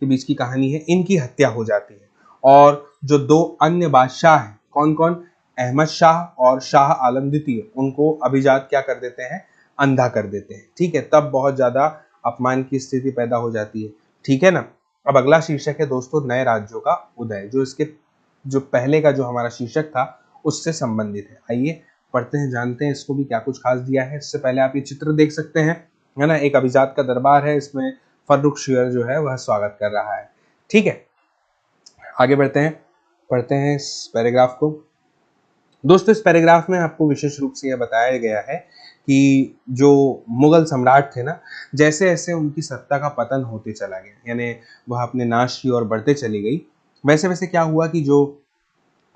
के बीच की कहानी है, इनकी हत्या हो जाती है और जो दो अन्य बादशाह हैं, कौन कौन, अहमद शाह और शाह आलम द्वितीय, उनको अभिजात क्या कर देते हैं, अंधा कर देते हैं। ठीक है, तब बहुत ज्यादा अपमान की स्थिति पैदा हो जाती है। ठीक है ना। अब अगला शीर्षक है दोस्तों नए राज्यों का उदय, जो इसके जो पहले का जो हमारा शीर्षक था उससे संबंधित है। आइए पढ़ते हैं, जानते हैं इसको भी क्या कुछ खास दिया है। इससे पहले आप ये चित्र देख सकते हैं, है ना, एक अभिजात का दरबार है, इसमें फर्रुखशियर जो है वह स्वागत कर रहा है। ठीक है, आगे बढ़ते हैं, पढ़ते हैं इस पैराग्राफ को। दोस्तों इस पैराग्राफ में आपको विशेष रूप से यह बताया गया है कि जो मुगल सम्राट थे ना, जैसे जैसे उनकी सत्ता का पतन होते चला गया, यानी वह अपने नाश की ओर बढ़ते चली गई, वैसे वैसे क्या हुआ कि जो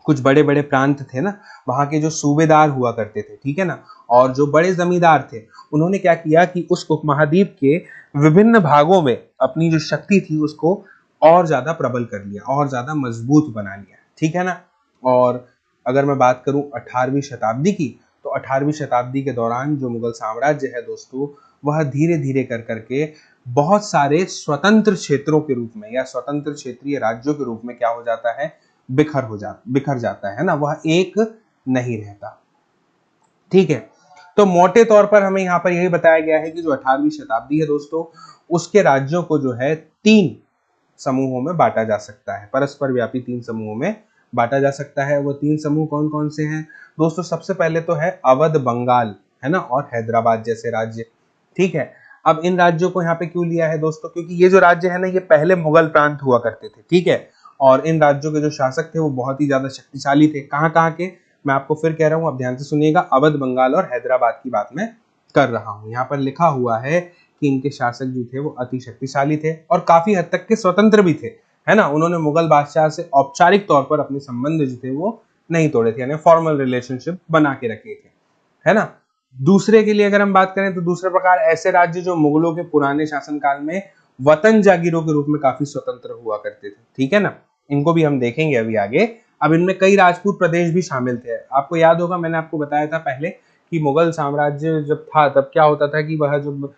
कुछ बड़े बड़े प्रांत थे ना, वहाँ के जो सूबेदार हुआ करते थे, ठीक है ना, और जो बड़े जमींदार थे, उन्होंने क्या किया कि उस उपमहाद्वीप के विभिन्न भागों में अपनी जो शक्ति थी उसको और ज्यादा प्रबल कर लिया, और ज्यादा मजबूत बना लिया। ठीक है ना। और अगर मैं बात करूं 18वीं शताब्दी की, तो 18वीं शताब्दी के दौरान जो मुगल साम्राज्य है दोस्तों, वह धीरे धीरे कर करके बहुत सारे स्वतंत्र क्षेत्रों के रूप में या स्वतंत्र क्षेत्रीय राज्यों के रूप में क्या हो जाता है, बिखर जाता है ना, वह एक नहीं रहता। ठीक है, तो मोटे तौर पर हमें यहाँ पर यही बताया गया है कि जो 18वीं शताब्दी है दोस्तों, उसके राज्यों को जो है 3 समूहों में बांटा जा सकता है, परस्पर व्यापी 3 समूहों में बांटा जा सकता है। वो 3 समूह कौन कौन से हैं दोस्तों? सबसे पहले तो है अवध, बंगाल, है ना, और हैदराबाद जैसे राज्य। ठीक है, अब इन राज्यों को यहाँ पे क्यों लिया है दोस्तों? क्योंकि ये जो राज्य है ना, ये पहले मुगल प्रांत हुआ करते थे। ठीक है, और इन राज्यों के जो शासक थे वो बहुत ही ज्यादा शक्तिशाली थे। कहाँ कहाँ के, मैं आपको फिर कह रहा हूँ, आप ध्यान से सुनिएगा। अवध, बंगाल और हैदराबाद की बात मैं कर रहा हूँ। यहाँ पर लिखा हुआ है कि इनके शासक जो थे वो अति शक्तिशाली थे और काफी हद तक के स्वतंत्र भी थे, है ना। उन्होंने मुगल बादशाह से औपचारिक तौर पर अपने संबंध जो थे वो नहीं तोड़े थे, यानी फॉर्मल रिलेशनशिप बना के रखे थे, है ना। दूसरे के लिए अगर हम बात करें तो दूसरे प्रकार ऐसे राज्य जो मुगलों के पुराने शासनकाल में वतन जागीरों के रूप में काफी स्वतंत्र हुआ करते थे। ठीक है ना, इनको भी हम देखेंगे अभी आगे। अब इनमें कई राजपूत प्रदेश भी शामिल थे। आपको याद होगा, मैंने आपको बताया था पहले कि मुगल साम्राज्य जब था तब क्या होता था कि वह जब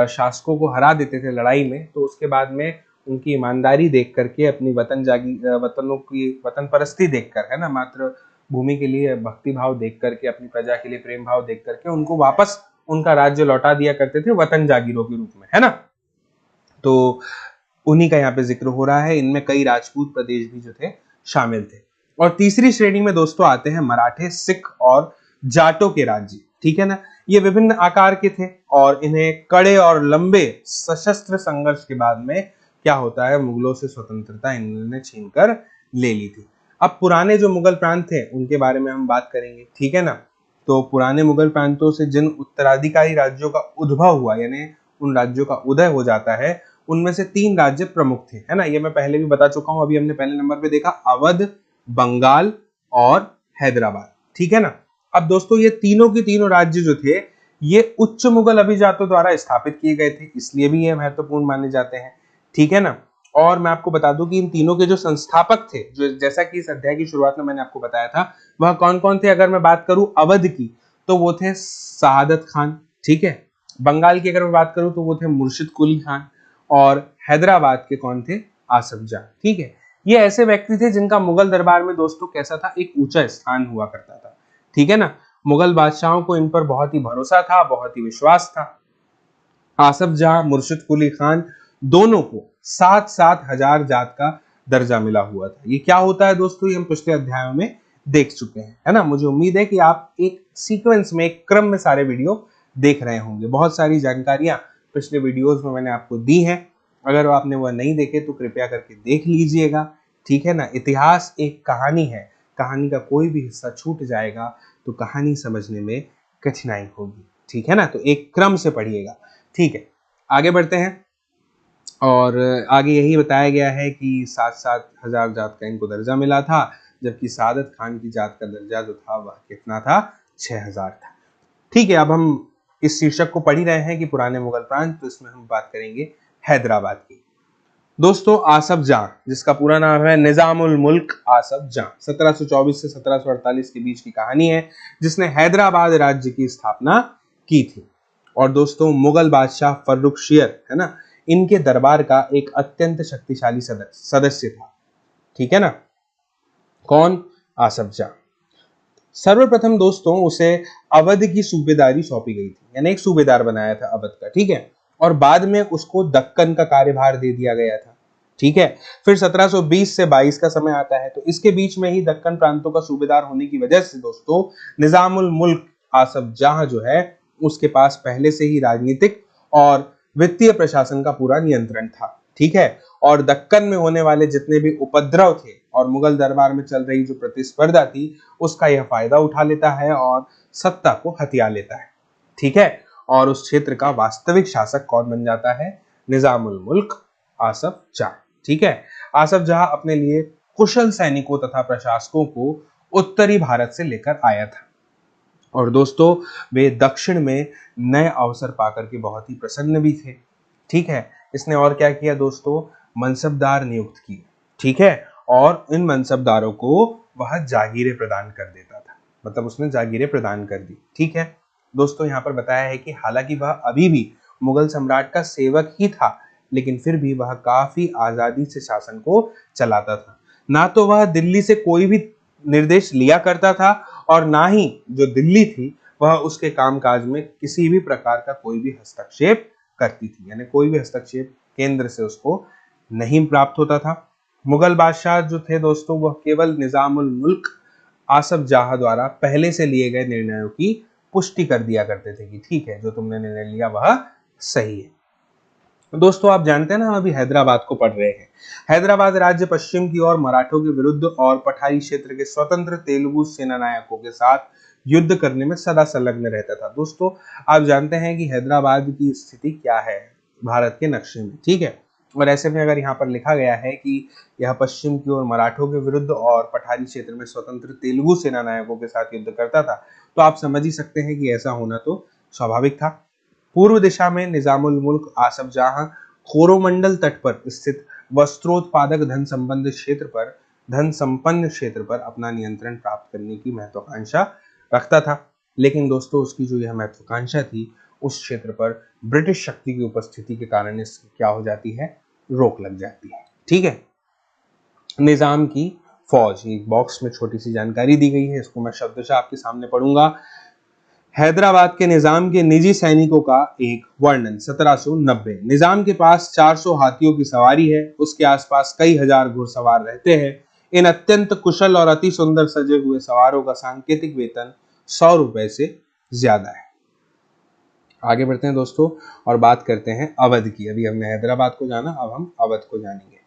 शासकों को हरा देते थे लड़ाई में, तो उसके बाद में उनकी ईमानदारी देख करके, अपनी वतनों की वतन परस्ती देखकर, है ना, मात्र भूमि के लिए भक्ति भाव देख करके, अपनी प्रजा के लिए प्रेम भाव देख करके उनको वापस उनका राज्य लौटा दिया करते थे वतन जागीरों के रूप में, है ना। तो उन्हीं का यहाँ पे जिक्र हो रहा है। इनमें कई राजपूत प्रदेश भी जो थे शामिल थे। और तीसरी श्रेणी में दोस्तों आते हैं मराठे, सिख और जाटों के राज्य। ठीक है ना, ये विभिन्न आकार के थे और इन्हें कड़े और लंबे सशस्त्र संघर्ष के बाद में क्या होता है, मुगलों से स्वतंत्रता इन्होंने छीनकर ले ली थी। अब पुराने जो मुगल प्रांत थे उनके बारे में हम बात करेंगे। ठीक है ना, तो पुराने मुगल प्रांतों से जिन उत्तराधिकारी राज्यों का उद्भव हुआ, यानी उन राज्यों का उदय हो जाता है, उनमें से 3 राज्य प्रमुख थे, है ना। ये मैं पहले भी बता चुका हूं, अभी हमने पहले नंबर पे देखा अवध, बंगाल और हैदराबाद। ठीक है ना। अब दोस्तों ये तीनों के तीनों राज्य जो थे ये उच्च मुगल अभिजातों द्वारा स्थापित किए गए थे, इसलिए भी ये महत्वपूर्ण माने जाते हैं। ठीक है ना। और मैं आपको बता दूं कि इन तीनों के जो संस्थापक थे, जो जैसा कि इस अध्याय की शुरुआत में मैंने आपको बताया था, वह कौन कौन थे। अगर मैं बात करूं अवध की, तो वो थे सआदत खान। ठीक है, बंगाल की अगर मैं बात करूं तो वो थे मुर्शिद कुली खान, और हैदराबाद के कौन थे, आसफ जाह। ठीक है, ये ऐसे व्यक्ति थे जिनका मुगल दरबार में दोस्तों कैसा था, एक ऊंचा स्थान हुआ करता था। ठीक है ना, मुगल बादशाहों को इन पर बहुत ही भरोसा था, बहुत ही विश्वास था। आसफ जाह, मुर्शिद कुली खान दोनों को 7-7 हजार जात का दर्जा मिला हुआ था। ये क्या होता है दोस्तों, ये हम पिछले अध्यायों में देख चुके हैं, है ना। मुझे उम्मीद है कि आप एक सीक्वेंस में, एक क्रम में सारे वीडियो देख रहे होंगे। बहुत सारी जानकारियां पिछले वीडियोस में मैंने आपको दी हैं। अगर आपने वह नहीं देखे तो कृपया करके देख लीजिएगा। ठीक है ना, इतिहास एक कहानी है, कहानी का कोई भी हिस्सा छूट जाएगा तो कहानी समझने में कठिनाई होगी। ठीक है ना, तो एक क्रम से पढ़िएगा। ठीक है, आगे बढ़ते हैं। और आगे यही बताया गया है कि 7-7 हजार जात का इनको दर्जा मिला था, जबकि सादत खान की जात का दर्जा जो था वह कितना था, 6000 था। ठीक है, अब हम इस शीर्षक को पढ़ ही रहे हैं कि पुराने मुगल प्रांत, तो इसमें हम बात करेंगे हैदराबाद की। दोस्तों आसफ जाह, जिसका पूरा नाम है निजामुल मुल्क आसफ जाह, 1724 से 1748 के बीच की कहानी है, जिसने हैदराबाद राज्य की स्थापना की थी। और दोस्तों मुगल बादशाह फर्रुखशियर, है ना, इनके दरबार का एक अत्यंत शक्तिशाली सदस्य था। ठीक है ना, कौन? आसफ जाह। सर्वप्रथम दोस्तों उसे अवध की सूबेदारी सौंपी गई थी, यानी एक सूबेदार बनाया था अवध का। ठीक है, और बाद में उसको दक्कन का कार्यभार दे दिया गया था। ठीक है, फिर 1720 से 22 का समय आता है, तो इसके बीच में ही दक्कन प्रांतों का सूबेदार होने की वजह से दोस्तों निजामुल मुल्क आसफ जाह जो है उसके पास पहले से ही राजनीतिक और वित्तीय प्रशासन का पूरा नियंत्रण था। ठीक है, और दक्कन में होने वाले जितने भी उपद्रव थे और मुगल दरबार में चल रही जो प्रतिस्पर्धा थी उसका यह फायदा उठा लेता है और सत्ता को हथिया लेता है। ठीक है, और उस क्षेत्र का वास्तविक शासक कौन बन जाता है? निजामुल मुल्क आसफ जाह। ठीक है, आसफ जाह अपने लिए कुशल सैनिकों तथा प्रशासकों को उत्तरी भारत से लेकर आया था, और दोस्तों वे दक्षिण में नए अवसर पाकर के बहुत ही प्रसन्न भी थे। ठीक है, इसने और क्या किया दोस्तों? मनसबदार नियुक्त किए। ठीक है, और इन मनसबदारों को वह जागीरें प्रदान कर देता था, मतलब उसने जागीरें प्रदान कर दी। ठीक है दोस्तों, यहाँ पर बताया है कि हालांकि वह अभी भी मुगल सम्राट का सेवक ही था, लेकिन फिर भी वह काफी आजादी से शासन को चलाता था। ना तो वह दिल्ली से कोई भी निर्देश लिया करता था और ना ही जो दिल्ली थी वह उसके कामकाज में किसी भी प्रकार का कोई भी हस्तक्षेप करती थी, यानी कोई भी हस्तक्षेप केंद्र से उसको नहीं प्राप्त होता था। मुगल बादशाह जो थे दोस्तों वह केवल निजामुल मुल्क आसफ जाह द्वारा पहले से लिए गए निर्णयों की पुष्टि कर दिया करते थे कि ठीक है, जो तुमने निर्णय लिया वह सही है। दोस्तों आप जानते हैं ना, हम अभी हैदराबाद को पढ़ रहे हैं। हैदराबाद राज्य पश्चिम की ओर मराठों के विरुद्ध और पठारी क्षेत्र के स्वतंत्र तेलुगु सेना नायकों के साथ युद्ध करने में सदा संलग्न रहता था। दोस्तों आप जानते हैं कि हैदराबाद की स्थिति क्या है भारत के नक्शे में। ठीक है, और ऐसे में अगर यहाँ पर लिखा गया है कि यह पश्चिम की ओर मराठों के विरुद्ध और पठारी क्षेत्र में स्वतंत्र तेलुगु सेना नायकों के साथ युद्ध करता था, तो आप समझ ही सकते हैं कि ऐसा होना तो स्वाभाविक था। पूर्व दिशा में निजामुल मुल्क आसफ जाह कोरोमंडल तट पर स्थित वस्त्रोत्पादक धन संपन्न क्षेत्र पर अपना नियंत्रण प्राप्त करने की महत्वाकांक्षा रखता था, लेकिन दोस्तों उसकी जो यह महत्वाकांक्षा थी उस क्षेत्र पर ब्रिटिश शक्ति की उपस्थिति के कारण इसकी क्या हो जाती है? रोक लग जाती है। ठीक है, निजाम की फौज, एक बॉक्स में छोटी सी जानकारी दी गई है, इसको मैं शब्दशः आपके सामने पढ़ूंगा। हैदराबाद के निजाम के निजी सैनिकों का एक वर्णन 1790। निजाम के पास 400 हाथियों की सवारी है, उसके आसपास कई हजार घुड़सवार रहते हैं। इन अत्यंत कुशल और अति सुंदर सजे हुए सवारों का सांकेतिक वेतन 100 रुपए से ज्यादा है। आगे बढ़ते हैं दोस्तों और बात करते हैं अवध की। अभी हमने हैदराबाद को जाना, अब हम अवध को जानेंगे।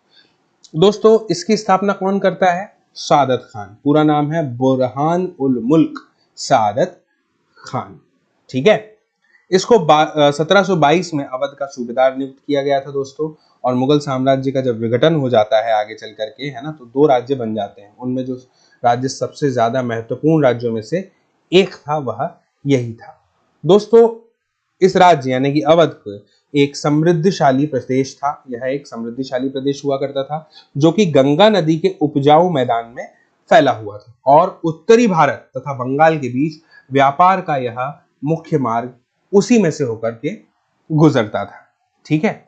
दोस्तों इसकी स्थापना कौन करता है? सादत खान। पूरा नाम है बुरहान उल मुल्क सादत खान। ठीक है, इसको 1722 में अवध का सूबेदार नियुक्त किया गया था दोस्तों। और मुगल साम्राज्य का जब विघटन हो जाता है आगे चल करके, है ना, तो 2 राज्य बन जाते हैं। उनमें जो राज्य सबसे ज्यादा महत्वपूर्ण राज्यों में से एक था वह यही था दोस्तों। इस राज्य यानी कि अवध को एक समृद्धशाली प्रदेश था। यह एक समृद्धशाली प्रदेश हुआ करता था जो कि गंगा नदी के उपजाऊ मैदान में फैला हुआ था, और उत्तरी भारत तथा बंगाल के बीच व्यापार का यह मुख्य मार्ग उसी में से होकर के गुजरता था। ठीक है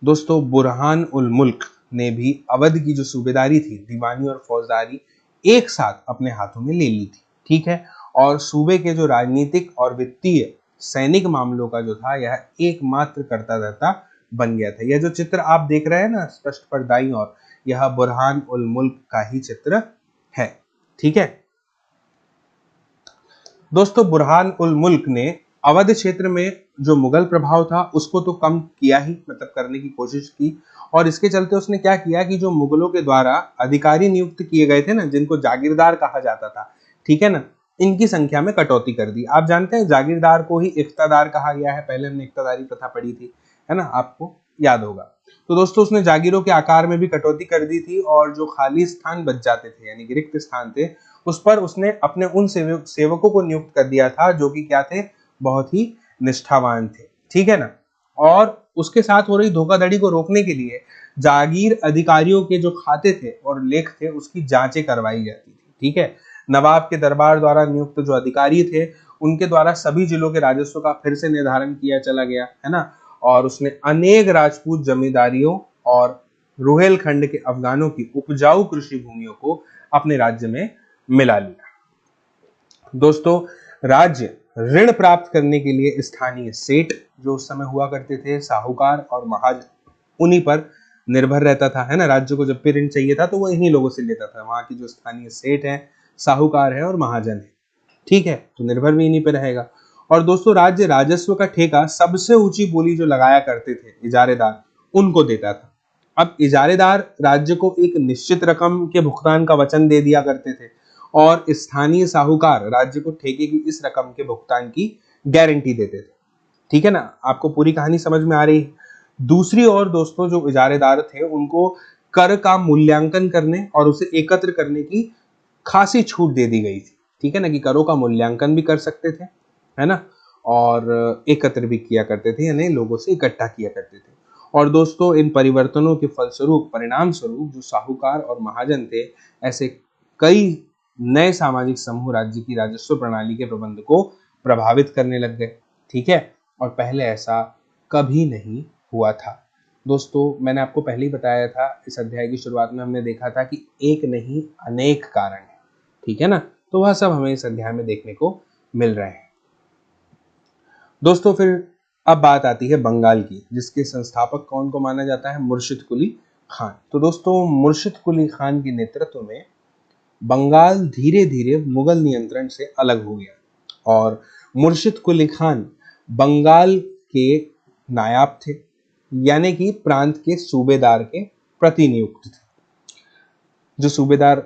दोस्तों, बुरहान उल मुल्क ने भी अवध की जो सूबेदारी थी, दीवानी और फौजदारी एक साथ अपने हाथों में ले ली थी। ठीक है, और सूबे के जो राजनीतिक और वित्तीय सैनिक मामलों का जो था यह एकमात्र करता धर्ता बन गया था। यह जो चित्र आप देख रहे हैं ना स्पष्ट पर दाईं ओर, यह बुरहान उल मुल्क का ही चित्र है। ठीक है दोस्तों, बुरहान उल मुल्क ने अवध क्षेत्र में जो मुगल प्रभाव था उसको तो कम किया ही, मतलब करने की कोशिश की। और इसके चलते उसने क्या किया कि जो मुगलों के द्वारा अधिकारी नियुक्त किए गए थे ना, जिनको जागीरदार कहा जाता था, ठीक है ना, इनकी संख्या में कटौती कर दी। आप जानते हैं जागीरदार को ही इख्तियार कहा गया है, पहले हमने इख्तियारी प्रथा पढ़ी थी, है ना, आपको याद होगा। तो दोस्तों उसने जागीरों के आकार में भी कटौती कर दी थी, और जो खाली स्थान बच जाते थे यानी कि रिक्त स्थान थे, उस पर उसने अपने उन सेवकों को नियुक्त कर दिया था जो कि क्या थे, बहुत ही निष्ठावान थे। ठीक है ना, और उसके साथ हो रही धोखाधड़ी को रोकने के लिए जागीर अधिकारियों के जो खाते थे और लेख थे उसकी जांचें करवाई जाती थी। ठीक है, नवाब के दरबार द्वारा नियुक्त जो अधिकारी थे उनके द्वारा सभी जिलों के राजस्व का फिर से निर्धारण किया चला गया, है ना, और उसने अनेक राजपूत जमींदारियों और रुहेलखंड के अफगानों की उपजाऊ कृषि भूमियों को अपने राज्य में मिला लिया। दोस्तों, राज्य ऋण प्राप्त करने के लिए स्थानीय सेठ जो उस समय हुआ करते थे, साहूकार और महाजन, उन्हीं पर निर्भर रहता था, है ना। राज्य को जब भी ऋण चाहिए था तो वो इन्हीं लोगों से लेता था। वहां की जो स्थानीय सेठ है, साहूकार है और महाजन है, ठीक है, तो निर्भर भी इन्हीं पे रहेगा। और दोस्तों, राज्य राजस्व का ठेका सबसे ऊंची बोली जो लगाया करते थे इजारेदार, उनको देता था। अब इजारेदार राज्य को एक निश्चित रकम के भुगतान का वचन दे दिया करते थे और स्थानीय साहूकार राज्य को ठेके की इस रकम के भुगतान की गारंटी देते थे। ठीक है ना, आपको पूरी कहानी समझ में आ रही है। दूसरी ओर दोस्तों, जो इजारेदार थे उनको कर का मूल्यांकन करने और उसे एकत्र करने की खासी छूट दे दी गई थी। ठीक है ना, कि करों का मूल्यांकन भी कर सकते थे, है ना, और एकत्र भी किया करते थे, यानी लोगों से इकट्ठा किया करते थे। और दोस्तों, इन परिवर्तनों के फलस्वरूप, परिणाम स्वरूप, जो साहूकार और महाजन थे, ऐसे कई नए सामाजिक समूह राज्य की राजस्व प्रणाली के प्रबंध को प्रभावित करने लग गए। ठीक है, और पहले ऐसा कभी नहीं हुआ था। दोस्तों, मैंने आपको पहले ही बताया था, इस अध्याय की शुरुआत में हमने देखा था कि एक नहीं अनेक कारण है। ठीक है ना, तो वह सब हमें इस अध्याय में देखने को मिल रहे हैं। दोस्तों, फिर अब बात आती है बंगाल की, जिसके संस्थापक कौन को माना जाता है? मुर्शिद कुली खान। तो दोस्तों, मुर्शिद कुली खान के नेतृत्व में बंगाल धीरे धीरे मुगल नियंत्रण से अलग हो गया और मुर्शिद कुली खान बंगाल के नायाब थे, यानी कि प्रांत के सूबेदार के प्रतिनियुक्त थे। जो सूबेदार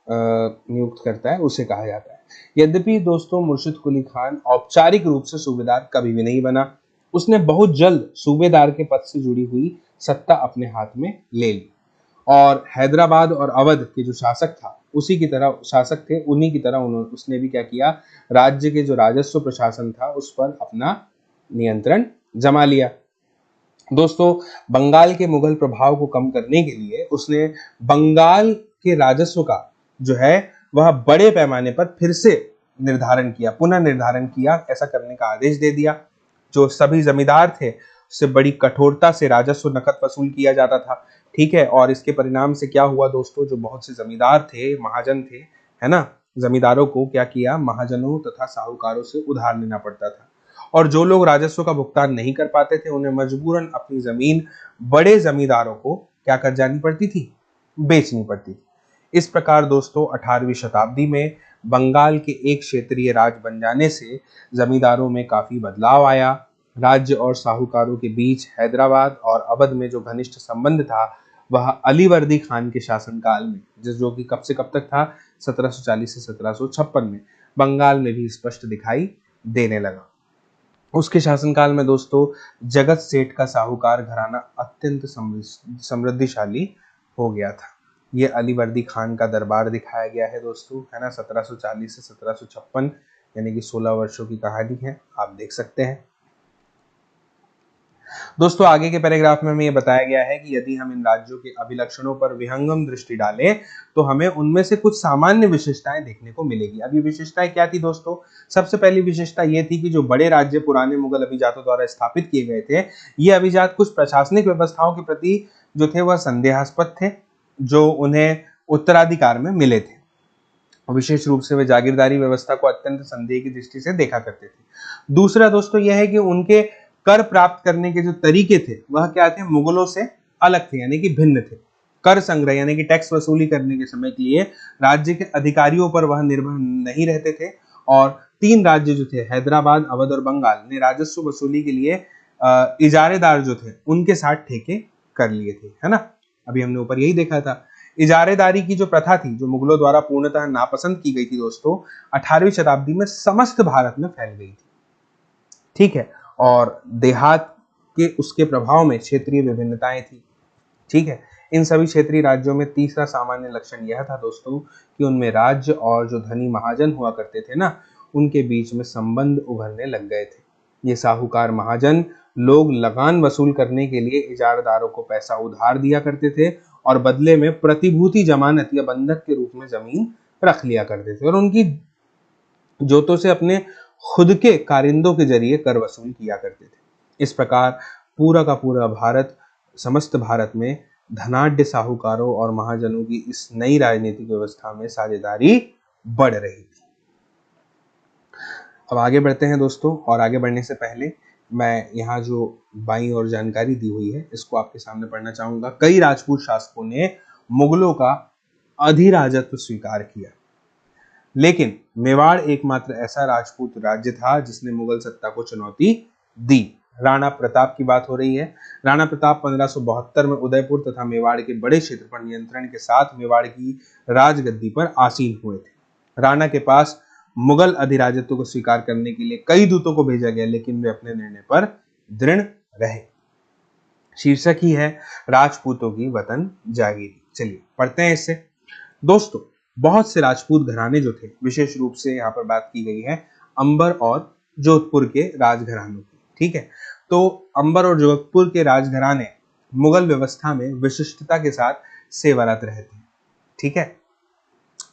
नियुक्त करता है उसे कहा जाता है। यद्यपि दोस्तों, मुर्शिद कुली खान औपचारिक रूप से सूबेदार कभी भी नहीं बना। उसने बहुत जल्द सूबेदार के पद से जुड़ी हुई सत्ता अपने हाथ में ले ली और हैदराबाद और अवध के जो शासक था, उसी की तरह शासक थे, उन्हीं की तरह उसने भी क्या किया, राज्य के जो राजस्व प्रशासन था उस पर अपना नियंत्रण जमा लिया। दोस्तों, बंगाल के मुगल प्रभाव को कम करने के लिए उसने बंगाल के राजस्व का जो है वह बड़े पैमाने पर फिर से निर्धारण किया, पुनः निर्धारण किया, ऐसा करने का आदेश दे दिया। जो सभी जमींदार थे उससे बड़ी कठोरता से राजस्व नकद वसूल किया जाता था। ठीक है, और इसके परिणाम से क्या हुआ दोस्तों, जो बहुत से जमींदार थे, महाजन थे, है ना, जमींदारों को क्या किया, महाजनों तथा साहूकारों से उधार लेना पड़ता था। और जो लोग राजस्व का भुगतान नहीं कर पाते थे, उन्हें मजबूरन अपनी जमीन बड़े जमींदारों को क्या कर जानी पड़ती थी, बेचनी पड़ती थी। इस प्रकार दोस्तों, 18वीं शताब्दी में बंगाल के एक क्षेत्रीय राज बन जाने से जमींदारों में काफी बदलाव आया। राज्य और साहूकारों के बीच हैदराबाद और अवध में जो घनिष्ठ संबंध था, वह अलीवर्दी खान के शासनकाल में, जो कि कब से कब तक था, 1740 से 1756 में, बंगाल में भी स्पष्ट दिखाई देने लगा। उसके शासनकाल में दोस्तों, जगत सेठ का साहूकार घराना अत्यंत समृद्धिशाली हो गया था। ये अलीवर्दी खान का दरबार दिखाया गया है दोस्तों, है ना, 1740 से 1756, यानी कि 16 वर्षों की कहानी है, आप देख सकते हैं। दोस्तों, आगे के पैराग्राफ में हमें यह बताया गया है कि यदि हम इन राज्यों के अभिलक्षणों पर विहंगम दृष्टि डालें तो हमें उनमें से कुछ सामान्य विशेषताएं देखने को मिलेगी। अब ये विशेषताएं क्या थी दोस्तों? सबसे पहली विशेषता ये थी कि जो बड़े राज्य पुराने मुगल अभिजातों द्वारा स्थापित किए गए थे, ये अभिजात कुछ प्रशासनिक व्यवस्थाओं के प्रति जो थे वह संदेहास्पद थे, जो उन्हें उत्तराधिकार में मिले थे। विशेष रूप से वे जागीरदारी व्यवस्था को अत्यंत संदेह की दृष्टि से देखा करते थे। दूसरा दोस्तों यह है कि उनके कर प्राप्त करने के जो तरीके थे वह क्या थे, मुगलों से अलग थे, यानी कि भिन्न थे। कर संग्रह यानी कि टैक्स वसूली करने के समय के लिए राज्य के अधिकारियों पर वह निर्भर नहीं रहते थे और 3 राज्य जो थे, हैदराबाद, अवध और बंगाल, ने राजस्व वसूली के लिए इजारेदार जो थे उनके साथ ठेके कर लिए थे, है ना। अभी हमने ऊपर यही देखा था। इजारेदारी की जो प्रथा थी, जो मुगलों द्वारा पूर्णतः नापसंद की गई थी दोस्तों, 18वीं शताब्दी में समस्त भारत में फैल गई थी। ठीक है, और देहात के उसके प्रभाव में क्षेत्रीय विभिन्नताएं थी। ठीक है, इन सभी क्षेत्रीय राज्यों में तीसरा सामान्य लक्षण यह था दोस्तों कि उनमें राज्य और जो धनी महाजन हुआ करते थे ना, उनके बीच में संबंध उभरने लग गए थे। ये साहूकार महाजन लोग लगान वसूल करने के लिए इजारदारों को पैसा उधार दिया करते थे और बदले में प्रतिभूति जमानत या बंधक के रूप में जमीन रख लिया करते थे और उनकी जोतों से अपने खुद के कारिंदों के जरिए कर वसूल किया करते थे। इस प्रकार पूरा का पूरा भारत, समस्त भारत में धनाढ्य साहूकारों और महाजनों की इस नई राजनीतिक व्यवस्था में साझेदारी बढ़ रही थी। अब आगे बढ़ते हैं दोस्तों, और आगे बढ़ने से पहले मैं यहाँ जो बाईं और जानकारी दी हुई है इसको आपके सामने पढ़ना चाहूंगा। कई राजपूत शासकों ने मुगलों का अधिराजत्व स्वीकार किया, लेकिन मेवाड़ एकमात्र ऐसा राजपूत राज्य था जिसने मुगल सत्ता को चुनौती दी। राणा प्रताप की बात हो रही है। राणा प्रताप 1572 में उदयपुर तथा मेवाड़ के बड़े क्षेत्र पर नियंत्रण के साथ मेवाड़ की राजगद्दी पर आसीन हुए थे। राणा के पास मुगल अधिराजत्व को स्वीकार करने के लिए कई दूतों को भेजा गया, लेकिन वे अपने निर्णय पर दृढ़ रहे। शीर्षक ही है राजपूतों की वतन जागीरी। चलिए पढ़ते हैं इससे। दोस्तों, बहुत से राजपूत घराने जो थे, विशेष रूप से यहाँ पर बात की गई है अंबर और जोधपुर के राजघरानों की, ठीक है। तो अंबर और जोधपुर के राजघराने मुगल व्यवस्था में विशिष्टता के साथ सेवारत रहे थे, ठीक है,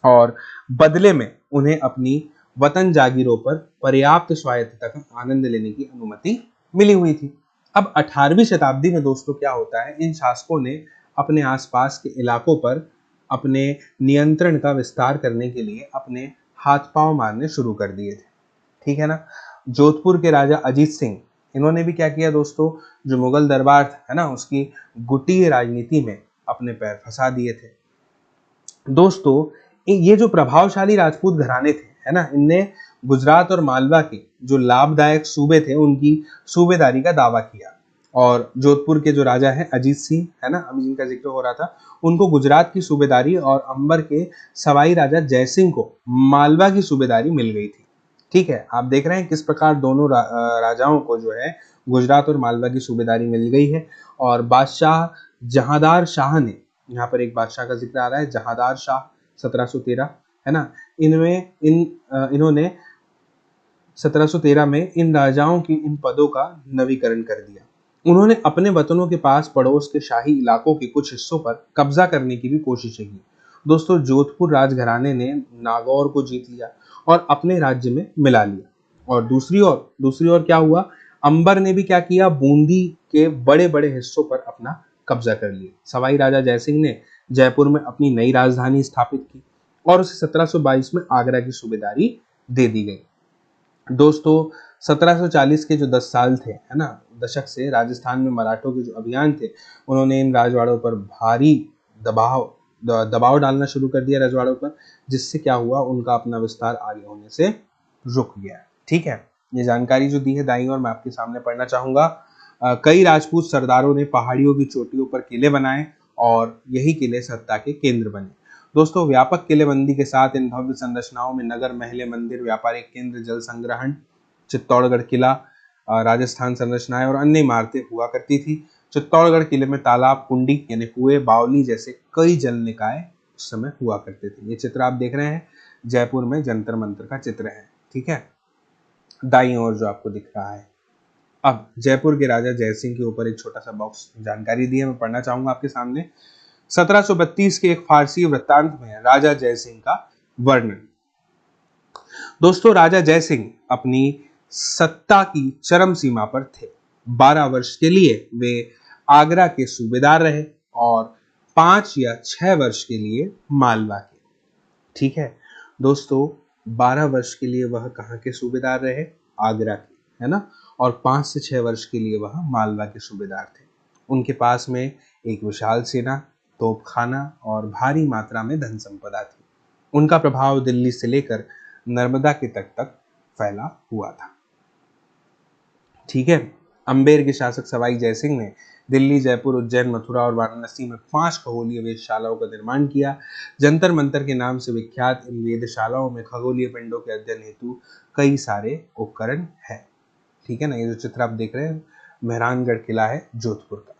और बदले में उन्हें अपनी वतन जागीरों पर पर्याप्त स्वायत्तता का आनंद लेने की अनुमति मिली हुई थी। अब 18वीं शताब्दी में दोस्तों क्या होता है, इन शासकों ने अपने आसपास के इलाकों पर अपने नियंत्रण का विस्तार करने के लिए अपने हाथ पांव मारने शुरू कर दिए थे, ठीक है ना। जोधपुर के राजा अजीत सिंह, इन्होंने भी क्या किया दोस्तों, जो मुगल दरबार था, है ना, उसकी गुटीय राजनीति में अपने पैर फंसा दिए थे। दोस्तों, ये जो प्रभावशाली राजपूत घराने थे, है ना, इनने गुजरात और मालवा के जो लाभदायक सूबे थे उनकी सूबेदारी का दावा किया, और जोधपुर के जो राजा हैं अजीत सिंह, है ना, अभी जिनका जिक्र हो रहा था, उनको गुजरात की सूबेदारी और अंबर के सवाई राजा जयसिंह को मालवा की सूबेदारी मिल गई थी, ठीक है। आप देख रहे हैं किस प्रकार दोनों राजाओं को जो है गुजरात और मालवा की सूबेदारी मिल गई है। और बादशाह जहांदार शाह ने, यहाँ पर एक बादशाह का जिक्र आ रहा है, जहांदार शाह 1713, है ना, इन्होंने 1713 में इन राजाओं की इन पदों का नवीकरण कर दिया। उन्होंने अपने वतनों के पास पड़ोस के शाही इलाकों के कुछ हिस्सों पर कब्जा करने की भी कोशिशें की। दोस्तों, जोधपुर राजघराने ने नागौर को जीत लिया और अपने राज्य में मिला लिया, और दूसरी ओर क्या हुआ, अंबर ने भी क्या किया, बूंदी के बड़े बड़े हिस्सों पर अपना कब्जा कर लिया। सवाई राजा जयसिंह ने जयपुर में अपनी नई राजधानी स्थापित की और उसे 1722 में आगरा की सूबेदारी दे दी गई। दोस्तों, 1740 के जो 10 साल थे, है ना, दशक से राजस्थान में मराठों के जो अभियान थे, उन्होंने इन राजवाड़ों पर भारी दबाव डालना शुरू कर दिया रजवाड़ों पर, जिससे क्या हुआ, उनका अपना विस्तार आगे होने से रुक गया, ठीक है। ये जानकारी जो दी है दाईं ओर मैं आपके सामने पढ़ना चाहूंगा। कई राजपूत सरदारों ने पहाड़ियों की चोटियों पर किले बनाए और यही किले सत्ता के केंद्र बने। दोस्तों, व्यापक किलेबंदी के साथ इन भव्य संरचनाओं में नगर, महले, मंदिर, व्यापारिक केंद्र, जल संग्रहण, चित्तौड़गढ़ किला, राजस्थान संरचनाएं और अन्य इमारतें हुआ करती थी। चित्तौड़गढ़ किले में तालाब, कुंडी यानी कुएं, बावली जैसे कई जल निकाय उस समय हुआ करते थे। ये चित्र आप देख रहे हैं जयपुर में जंतर मंतर का चित्र है, ठीक है, दाईं ओर जो आपको दिख रहा है। अब जयपुर के राजा जयसिंह के ऊपर एक छोटा सा बॉक्स जानकारी दी है, मैं पढ़ना चाहूंगा आपके सामने। 1732 के एक फारसी वृत्तांत में राजा जयसिंह का वर्णन। दोस्तों, राजा जयसिंह अपनी सत्ता की चरम सीमा पर थे। 12 वर्ष के लिए वे आगरा के सूबेदार रहे और 5 या 6 वर्ष के लिए मालवा के, ठीक है। दोस्तों, 12 वर्ष के लिए वह कहाँ के सूबेदार रहे, आगरा के, है ना, और 5 से 6 वर्ष के लिए वह मालवा के सूबेदार थे। उनके पास में एक विशाल सेना, तोपखाना और भारी मात्रा में धन संपदा थी। उनका प्रभाव दिल्ली से लेकर नर्मदा के तट तक फैला हुआ था, ठीक है। अंबेर के शासक सवाई जयसिंह ने दिल्ली, जयपुर, उज्जैन, मथुरा और वाराणसी में 5 खगोलीय वेधशालाओं का निर्माण किया। जंतर मंतर के नाम से विख्यात इन वेधशालाओं में खगोलीय पिंडों के अध्ययन हेतु कई सारे उपकरण हैं, ठीक है ना। ये जो चित्र आप देख रहे हैं मेहरानगढ़ किला है जोधपुर का।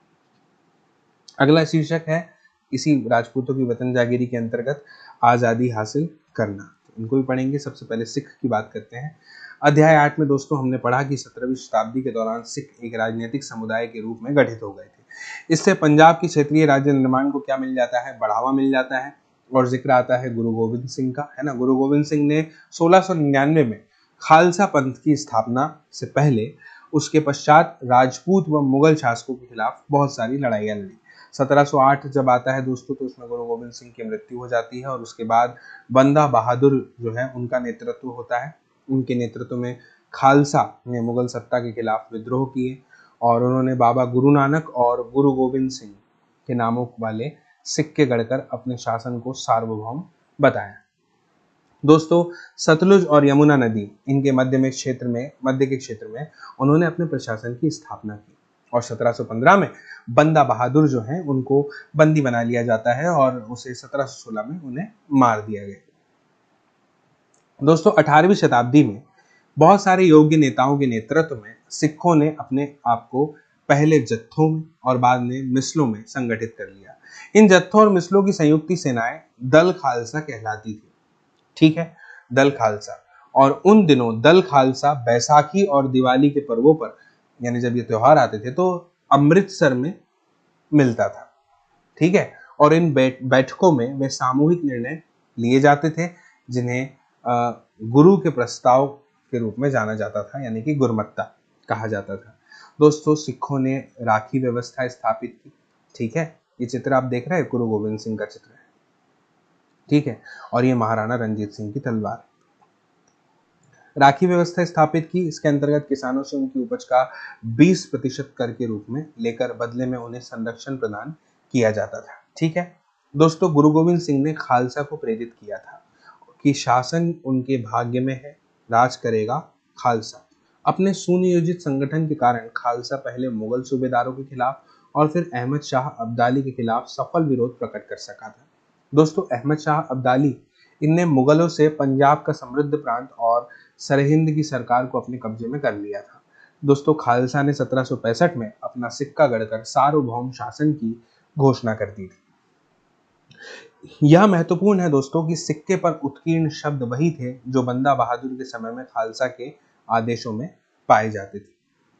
अगला शीर्षक है इसी राजपूतों की वतन जागीरी के अंतर्गत आजादी हासिल करना, इनको भी पढ़ेंगे। सबसे पहले सिख की बात करते हैं। अध्याय 8 में दोस्तों हमने पढ़ा कि 17वीं शताब्दी के दौरान सिख एक राजनीतिक समुदाय के रूप में गठित हो गए थे। इससे पंजाब की क्षेत्रीय राज्य निर्माण को क्या मिल जाता है, बढ़ावा मिल जाता है। और जिक्र आता है गुरु गोविंद सिंह का, है ना। गुरु गोविंद सिंह ने 1699 में खालसा पंथ की स्थापना से पहले उसके पश्चात राजपूत व मुगल शासकों के खिलाफ बहुत सारी लड़ाइयाँ लड़ी। 1708 जब आता है दोस्तों तो उसमें गुरु गोविंद सिंह की मृत्यु हो जाती है और उसके बाद बंदा बहादुर जो है उनका नेतृत्व होता है। उनके नेतृत्व में खालसा ने मुगल सत्ता के खिलाफ विद्रोह किए और उन्होंने बाबा गुरु नानक और गुरु गोविंद सिंह के नामों वाले सिक्के गढ़कर अपने शासन को सार्वभौम बताया। दोस्तों सतलुज और यमुना नदी इनके मध्य के क्षेत्र में उन्होंने अपने प्रशासन की स्थापना की और 1715 में बंदा बहादुर जो हैं उनको बंदी बना लिया जाता है और उसे 1716 में उन्हें मार दिया गया। दोस्तों 18वीं शताब्दी में बहुत सारे योग्य नेताओं के नेतृत्व में सिखों ने अपने आप को पहले जत्थों में और बाद में मिसलों में संगठित कर लिया। इन जत्थों और मिसलों की संयुक्त सेनाएं दल खालसा कहलाती थी। ठीक है, दल खालसा। और उन दिनों दल खालसा बैसाखी और दिवाली के पर्वों पर यानी जब ये त्योहार आते थे तो अमृतसर में मिलता था। ठीक है, और इन बैठकों में वे सामूहिक निर्णय लिए जाते थे जिन्हें गुरु के प्रस्ताव के रूप में जाना जाता था यानी कि गुरमत्ता कहा जाता था। दोस्तों सिखों ने राखी व्यवस्था स्थापित की। ठीक है, ये चित्र आप देख रहे हैं गुरु गोविंद सिंह का चित्र है। ठीक है, और ये महाराणा रंजीत सिंह की तलवार। राखी व्यवस्था स्थापित की। इसके अंतर्गत किसानों से उनकी उपज का 20% कर के रूप में लेकर बदले में उन्हें संरक्षण प्रदान किया जाता था। ठीक है दोस्तों, गुरु गोविंद सिंह ने खालसा को प्रेरित किया था कि शासन उनके भाग्य में है, राज करेगा खालसा। अपने सुनियोजित संगठन के कारण खालसा पहले मुगल सूबेदारों के खिलाफ और फिर अहमद शाह अब्दाली के खिलाफ सफल विरोध प्रकट कर सका था। दोस्तों अहमद शाह अब्दाली इनने मुगलों से पंजाब का समृद्ध प्रांत और सरहिंद की सरकार को अपने कब्जे में कर लिया था। दोस्तों खालसा ने 1765 में अपना सिक्का गढ़कर सार्वभौम शासन की घोषणा कर दी थी। यह महत्वपूर्ण है दोस्तों कि सिक्के पर उत्कीर्ण शब्द वही थे जो बंदा बहादुर के समय में खालसा के आदेशों में पाए जाते थे।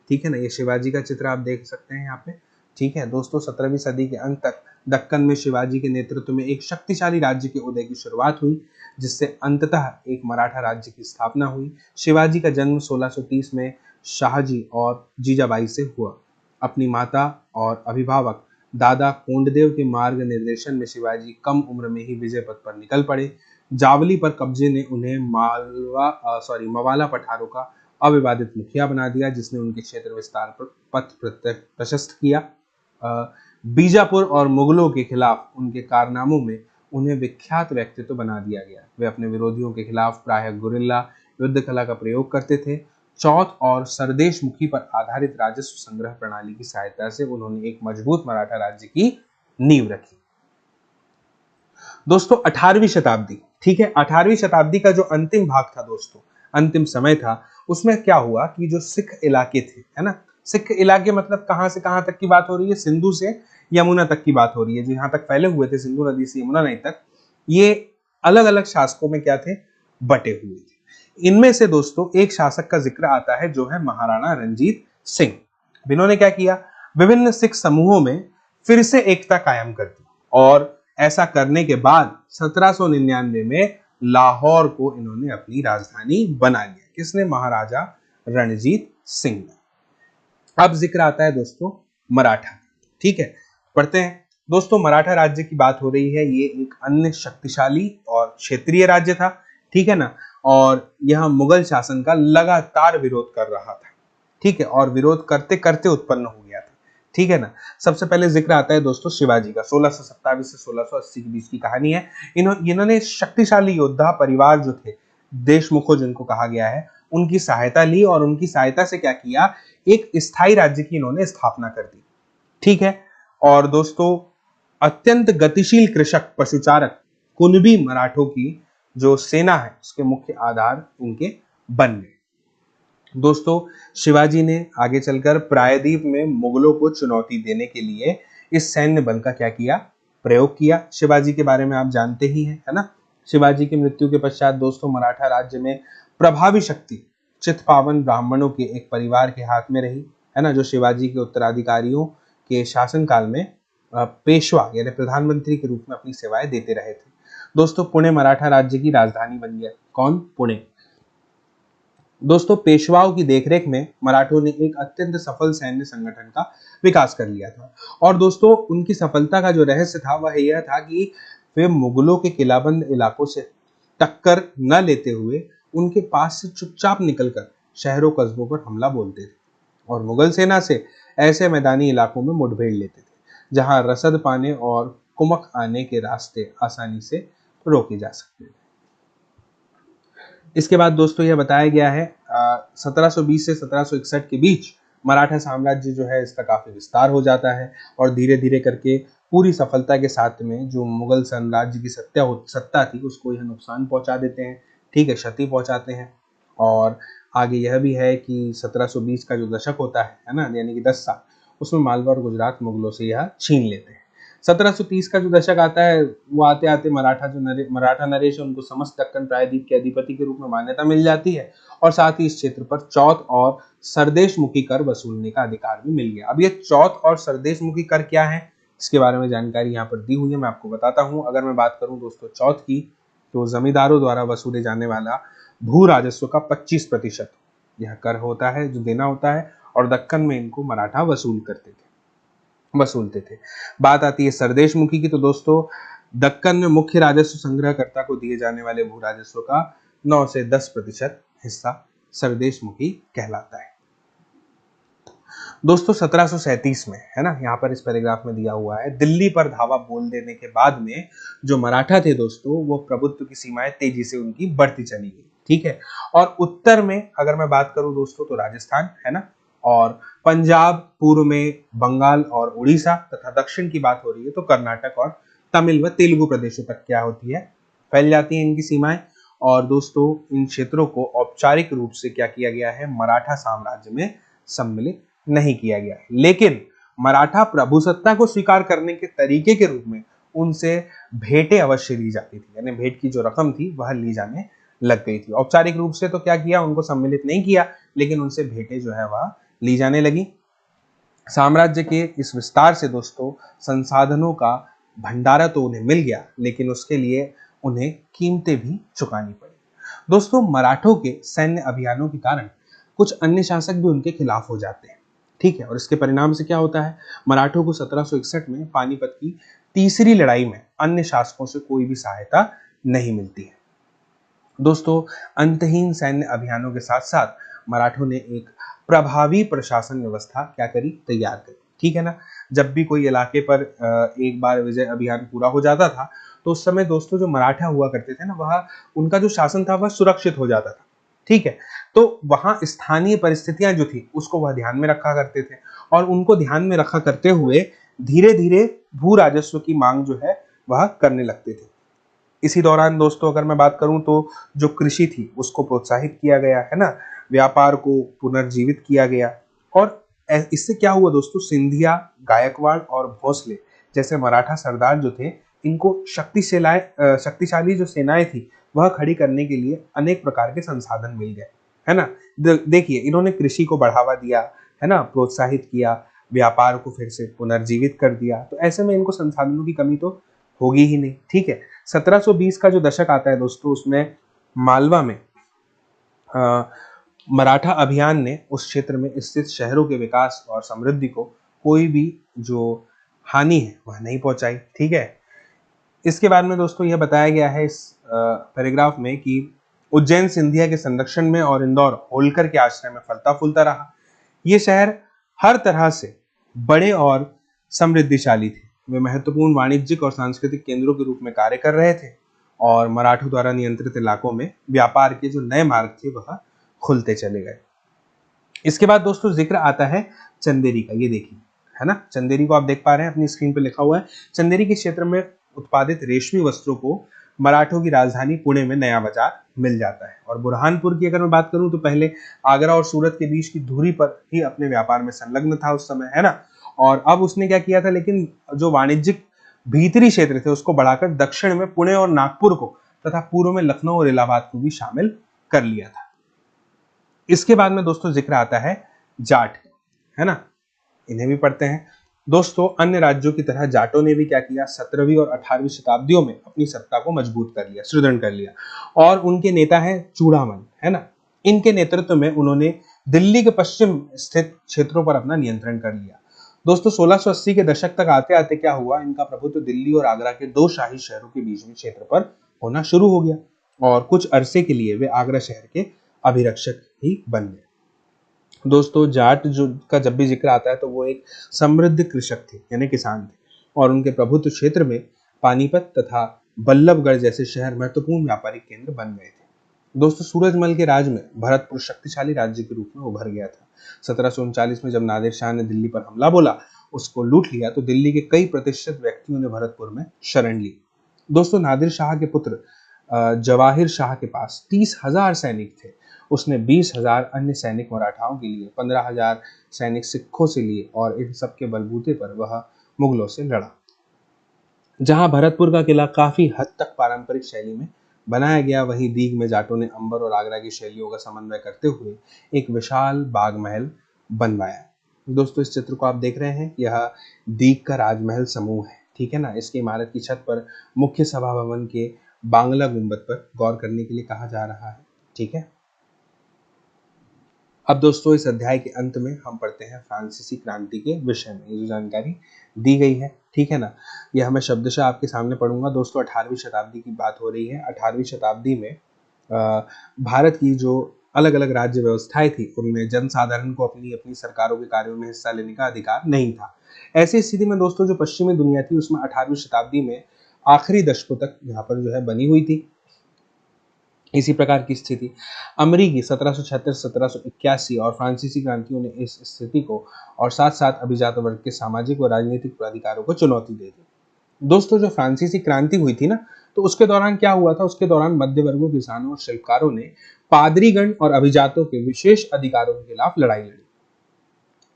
ठीक है ना, ये शिवाजी का चित्र आप देख सकते हैं यहाँ पे। ठीक है दोस्तों, 17वीं सदी के अंत तक दक्कन में शिवाजी के नेतृत्व में एक शक्तिशाली राज्य के उदय की शुरुआत हुई जिससे अंततः एक मराठा राज्य की स्थापना हुई। शिवाजी का जन्म 1630 में शाहजी और जीजाबाई से हुआ। अपनी माता और अभिभावक दादा कोंडदेव के मार्ग निर्देशन में शिवाजी कम उम्र में ही विजय पथ पर निकल पड़े। जावली पर कब्जे ने उन्हें मवाला पठारों का अविवादित मुखिया बना दिया जिसने उनके क्षेत्र विस्तार पर पथ प्रशस्त किया। बीजापुर और मुगलों के खिलाफ उनके कारनामों में उन्हें विख्यात व्यक्तित्व बना दिया गया। वे अपने विरोधियों के खिलाफ प्रायः गुरिल्ला युद्ध कला का प्रयोग करते थे। चौथ और सरदेश मुखी पर आधारित राजस्व संग्रह प्रणाली की सहायता से उन्होंने एक मजबूत मराठा राज्य की नींव रखी। दोस्तों 18वीं शताब्दी। ठीक है, 18वीं शताब्दी का जो अंतिम भाग था दोस्तों, अंतिम समय था, उसमें क्या हुआ कि जो सिख इलाके थे, है ना, सिख इलाके मतलब कहां से कहां तक की बात हो रही है, सिंधु से यमुना तक की बात हो रही है। जो यहाँ तक फैले हुए थे सिंधु नदी से यमुना नदी तक, ये अलग अलग शासकों में क्या थे, बटे हुए थे। इनमें से दोस्तों एक शासक का जिक्र आता है जो है महाराणा रंजीत सिंह। इन्होंने क्या किया, विभिन्न सिख समूहों में फिर से एकता कायम कर दी और ऐसा करने के बाद 1799 में लाहौर को इन्होंने अपनी राजधानी बना लिया। किसने, महाराजा रणजीत सिंह ने। अब जिक्र आता है दोस्तों मराठा। ठीक है, पढ़ते हैं दोस्तों। मराठा राज्य की बात हो रही है। ये एक अन्य शक्तिशाली और क्षेत्रीय राज्य था। ठीक है ना, और यह मुगल शासन का लगातार विरोध कर रहा था। ठीक है, और विरोध करते करते उत्पन्न हो गया था। ठीक है ना, सबसे पहले जिक्र आता है दोस्तों शिवाजी का। 1627 से 1680 के बीच की कहानी है। इन्होंने शक्तिशाली योद्धा परिवार जो थे, देशमुखों जिनको कहा गया है, उनकी सहायता ली और उनकी सहायता से क्या किया, एक स्थायी राज्य की इन्होंने स्थापना कर दी। ठीक है, और दोस्तों अत्यंत गतिशील कृषक पशुचारक कुनबी मराठों की जो सेना है उसके मुख्य आधार इनके बन गए। दोस्तों शिवाजी ने आगे चलकर प्रायद्वीप में मुगलों को चुनौती देने के लिए इस सैन्य बल का क्या किया, प्रयोग किया। शिवाजी के बारे में आप जानते ही हैं, है ना। शिवाजी की मृत्यु के पश्चात दोस्तों मराठा राज्य में प्रभावी शक्ति चित्पावन ब्राह्मणों के एक परिवार के हाथ में रही, है ना, जो शिवाजी के उत्तराधिकारियों के शासनकाल में पेशवा यानी प्रधानमंत्री के रूप में अपनी सेवाएं देते रहे थे। दोस्तों पुणे मराठा राज्य की राजधानी बन गया। कौन, पुणे। दोस्तों पेशवाओं की देखरेख में मराठों ने एक अत्यंत सफल सैन्य संगठन का विकास कर लिया था। और दोस्तों उनकी सफलता का जो रहस्य था वह यह था कि वे मुगलों के किलाबंद इलाकों से टक्कर न लेते हुए उनके पास से चुपचाप निकलकर शहरों कस्बों पर हमला बोलते थे और मुगल सेना से ऐसे मैदानी इलाकों में मुठभेड़ लेते थे जहां रसद पाने और कुमक आने के रास्ते आसानी से रोके जा सकते थे। इसके बाद दोस्तों यह बताया गया है 1720 से 1761 के बीच मराठा साम्राज्य जो है इसका काफी विस्तार हो जाता है और धीरे धीरे करके पूरी सफलता के साथ में जो मुगल साम्राज्य की सत्ता थी उसको यह नुकसान पहुंचा देते हैं, ठीक है, क्षति पहुंचाते हैं। और आगे यह भी है कि 1720 का जो दशक होता है ना, यानी कि 10 साल, उसमें मालवा और गुजरात मुगलों से यह छीन लेते हैं। 1730 का जो दशक आता है वो आते आते मराठा नरेश उनको समस्त दक्कन प्रायद्वीप के अधिपति के रूप में मान्यता मिल जाती है और साथ ही इस क्षेत्र पर चौथ और सरदेशमुखी कर वसूलने का अधिकार भी मिल गया। अब ये चौथ और सरदेशमुखी कर क्या है इसके बारे में जानकारी यहाँ पर दी हुई है, मैं आपको बताता हूँ। अगर मैं बात करूँ दोस्तों चौथ की, तो जमींदारों द्वारा वसूले जाने वाला भू राजस्व का 25% यह कर होता है जो देना होता है और दक्कन में इनको मराठा वसूलते थे। बात आती है सरदेशमुखी की, तो दोस्तों दक्कन में मुख्य राजस्व संग्रहकर्ता को दिए जाने वाले भू राजस्व का 9 से 10% हिस्सा सरदेशमुखी कहलाता है। दोस्तों 1737 में, है ना, यहाँ पर इस पैराग्राफ में दिया हुआ है, दिल्ली पर धावा बोल देने के बाद में जो मराठा थे दोस्तों वो प्रभुत्व की सीमाएं तेजी से उनकी बढ़ती चली गई, ठीक है। और उत्तर में अगर मैं बात करूं दोस्तों तो राजस्थान, है ना, और पंजाब, पूर्व में बंगाल और उड़ीसा, तथा दक्षिण की बात हो रही है तो कर्नाटक और तमिल व तेलुगु प्रदेशों तक क्या होती है, फैल जाती है इनकी सीमाएं। और दोस्तों इन क्षेत्रों को औपचारिक रूप से क्या किया गया है, मराठा साम्राज्य में सम्मिलित नहीं किया गया है, लेकिन मराठा प्रभुसत्ता को स्वीकार करने के तरीके के रूप में उनसे भेंटें अवश्य ली जाती थी, यानी भेंट की जो रकम थी वह ली जाने लग गई थी। औपचारिक रूप से तो क्या किया, उनको सम्मिलित नहीं किया, लेकिन उनसे भेंटें जो है वह ली जाने लगी। साम्राज्य के इस विस्तार से दोस्तों संसाधनों का भंडारा तो उन्हें मिल गया, लेकिन उसके लिए उन्हें कीमतें भी चुकानी पड़ी। दोस्तों मराठों के सैन्य अभियानों के कारण कुछ अन्य शासक भी उनके खिलाफ हो जाते हैं, ठीक है, और इसके परिणाम से क्या होता है, मराठों को 1761 में पानीपत की तीसरी लड़ाई में अन्य शासकों से कोई भी सहायता नहीं मिलती है। दोस्तों अंतहीन सैन्य अभियानों के साथ साथ मराठों ने एक प्रभावी प्रशासन व्यवस्था क्या करी, तैयार करी, ठीक है ना। जब भी कोई इलाके पर एक बार विजय अभियान पूरा हो जाता था तो उस समय दोस्तों जो मराठा हुआ करते थे ना, वह उनका जो शासन था वह सुरक्षित हो जाता था, ठीक है। तो वहां स्थानीय परिस्थितियां जो थी उसको वह ध्यान में रखा करते थे और उनको ध्यान में रखा करते हुए धीरे धीरे भू राजस्व की मांग जो है वह करने लगते थे। इसी दौरान दोस्तों अगर मैं बात करूं तो जो कृषि थी उसको प्रोत्साहित किया गया, है ना, व्यापार को पुनर्जीवित किया गया। और इससे क्या हुआ दोस्तों, सिंधिया, गायकवाड़ और भोसले जैसे मराठा सरदार जो थे, इनको शक्तिशाली जो सेनाएं थी वह खड़ी करने के लिए अनेक प्रकार के संसाधन मिल गए, है ना। देखिए इन्होंने कृषि को बढ़ावा दिया, है ना, प्रोत्साहित किया, व्यापार को फिर से पुनर्जीवित कर दिया, तो ऐसे में इनको संसाधनों की कमी तो होगी ही नहीं, ठीक है। 1720 का जो दशक आता है दोस्तों उसमें मालवा में मराठा अभियान ने उस क्षेत्र में स्थित शहरों के विकास और समृद्धि को कोई भी जो हानि है वह नहीं पहुंचाई, ठीक है। इसके बाद में दोस्तों यह बताया गया है इस पैराग्राफ में कि उज्जैन सिंधिया के संरक्षण में और इंदौर होलकर के आश्रय में फलता फूलता रहा। ये शहर हर तरह से बड़े और समृद्धिशाली थे। वे महत्वपूर्ण वाणिज्यिक और सांस्कृतिक केंद्रों के रूप में कार्य कर रहे थे और मराठों द्वारा नियंत्रित इलाकों में व्यापार के जो नए मार्ग थे वह खुलते चले गए। इसके बाद दोस्तों जिक्र आता है चंदेरी का, ये देखिए, है ना, चंदेरी को आप देख पा रहे हैं अपनी स्क्रीन पे लिखा हुआ है। चंदेरी के क्षेत्र में उत्पादित रेशमी वस्त्रों को मराठों की राजधानी पुणे में नया बाजार मिल जाता है। और बुरहानपुर की अगर मैं बात करूं तो पहले आगरा और सूरत के बीच की दूरी पर ही अपने व्यापार में संलग्न था उस समय, है ना। और अब उसने क्या किया था, लेकिन जो वाणिज्यिक भीतरी क्षेत्र थे उसको बढ़ाकर दक्षिण में पुणे और नागपुर को तथा पूर्व में लखनऊ और इलाहाबाद को भी शामिल कर लिया था। इसके बाद में दोस्तों जिक्र आता है जाट, है ना, इन्हें भी पढ़ते हैं। दोस्तों अन्य राज्यों की तरह जाटों ने भी क्या किया, 17वीं और 18वीं शताब्दियों में अपनी सत्ता को मजबूत कर लिया, सुदृढ़ कर लिया। और उनके नेता है चूड़ामन, है ना, इनके नेतृत्व में उन्होंने दिल्ली के पश्चिम स्थित क्षेत्रों पर अपना नियंत्रण कर लिया। दोस्तों 1680 के दशक तक आते आते क्या हुआ, इनका प्रभुत्व दिल्ली और आगरा के दो शाही शहरों के बीच में क्षेत्र पर होना शुरू हो गया और कुछ अरसे के लिए वे आगरा शहर के अभिरक्षक ही बन गए। दोस्तों जाट जो का जब भी जिक्र आता है तो वो एक समृद्ध कृषक थे, यानी किसान थे, और उनके प्रभुत्व क्षेत्र में पानीपत तथा बल्लभगढ़ जैसे शहर महत्वपूर्ण व्यापारिक केंद्र बन गए थे। दोस्तों सूरजमल के राज में भरतपुर शक्तिशाली राज्य के रूप में उभर गया था। 1739 में जब नादिर शाह ने दिल्ली पर हमला बोला, उसको लूट लिया, तो दिल्ली के कई प्रतिष्ठित व्यक्तियों ने भरतपुर में शरण ली। दोस्तों नादिर शाह के पुत्र जवाहिर शाह के पास 30,000 सैनिक थे। उसने 20,000 अन्य सैनिक मराठाओं के लिए, 15,000 सैनिक सिखों से लिए और इन सब के बलबूते पर वह मुगलों से लड़ा। जहां भरतपुर का किला काफी हद तक पारंपरिक शैली में बनाया गया, वहीं दीग में जाटों ने अंबर और आगरा की शैलियों का समन्वय करते हुए एक विशाल बाग महल बनवाया। दोस्तों इस चित्र को आप देख रहे हैं, यह दीग का राजमहल समूह है, ठीक है ना। इसकी इमारत की छत पर मुख्य सभा भवन के बांग्ला गुंबद पर गौर करने के लिए कहा जा रहा है, ठीक है। अब दोस्तों इस अध्याय के अंत में हम पढ़ते हैं फ्रांसीसी क्रांति के विषय में। ये जो जानकारी दी गई है, ठीक है ना, यह मैं शब्दशः आपके सामने पढ़ूंगा। दोस्तों 18वीं शताब्दी की बात हो रही है। 18वीं शताब्दी में भारत की जो अलग अलग राज्य व्यवस्थाएं थी, उनमें जनसाधारण को अपनी अपनी सरकारों के कार्यों में हिस्सा लेने का अधिकार नहीं था। ऐसी स्थिति में दोस्तों जो पश्चिमी दुनिया थी, उसमें 18वीं शताब्दी में आखिरी दशकों तक यहाँ पर जो है बनी हुई थी। इसी प्रकार की स्थिति अमरीकी 1776-1781 और फ्रांसीसी क्रांतियों ने इस स्थिति को और साथ साथ अभिजात वर्ग के सामाजिक व राजनीतिक अधिकारों को चुनौती दे दी। दोस्तों जो फ्रांसीसी क्रांति हुई थी ना, तो उसके दौरान क्या हुआ था, उसके दौरान मध्य वर्गों, किसानों और शिल्पकारों ने पादरीगण और अभिजातों के विशेष अधिकारों के खिलाफ लड़ाई लड़ी।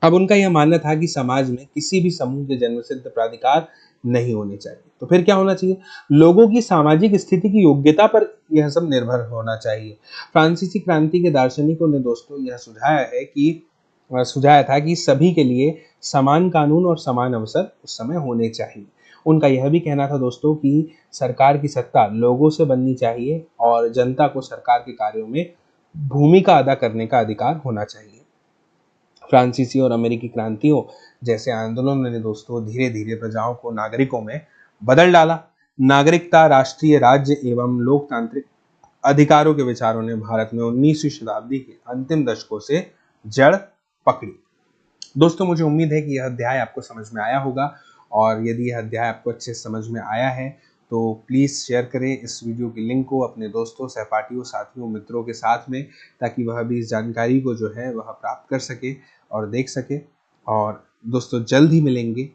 अब उनका यह मानना था कि समाज में किसी भी समूह के जन्मसिद्ध प्राधिकार नहीं होने चाहिए। तो फिर क्या होना चाहिए, लोगों की सामाजिक स्थिति की योग्यता पर यह सब निर्भर होना चाहिए। फ्रांसीसी क्रांति के दार्शनिकों ने दोस्तों यह सुझाया था कि सभी के लिए समान कानून और समान अवसर उस समय होने चाहिए। उनका यह भी कहना था दोस्तों कि सरकार की सत्ता लोगों से बननी चाहिए और जनता को सरकार के कार्यों में भूमिका अदा करने का अधिकार होना चाहिए। फ्रांसीसी और अमेरिकी क्रांतियों जैसे आंदोलनों ने दोस्तों धीरे धीरे प्रजाओं को नागरिकों में बदल डाला। नागरिकता, राष्ट्रीय राज्य एवं लोकतांत्रिक अधिकारों के विचारों ने भारत में 19वीं शताब्दी के अंतिम दशकों से जड़ पकड़ी। दोस्तों मुझे उम्मीद है कि यह अध्याय आपको समझ में आया होगा, और यदि यह अध्याय आपको अच्छे से समझ में आया है तो प्लीज़ शेयर करें इस वीडियो की लिंक को अपने दोस्तों, सहपाठियों, साथियों, मित्रों के साथ में, ताकि वह भी इस जानकारी को जो है वह प्राप्त कर सके और देख सके। और दोस्तों जल्द ही मिलेंगे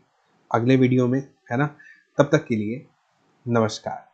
अगले वीडियो में, है ना। तब तक के लिए नमस्कार।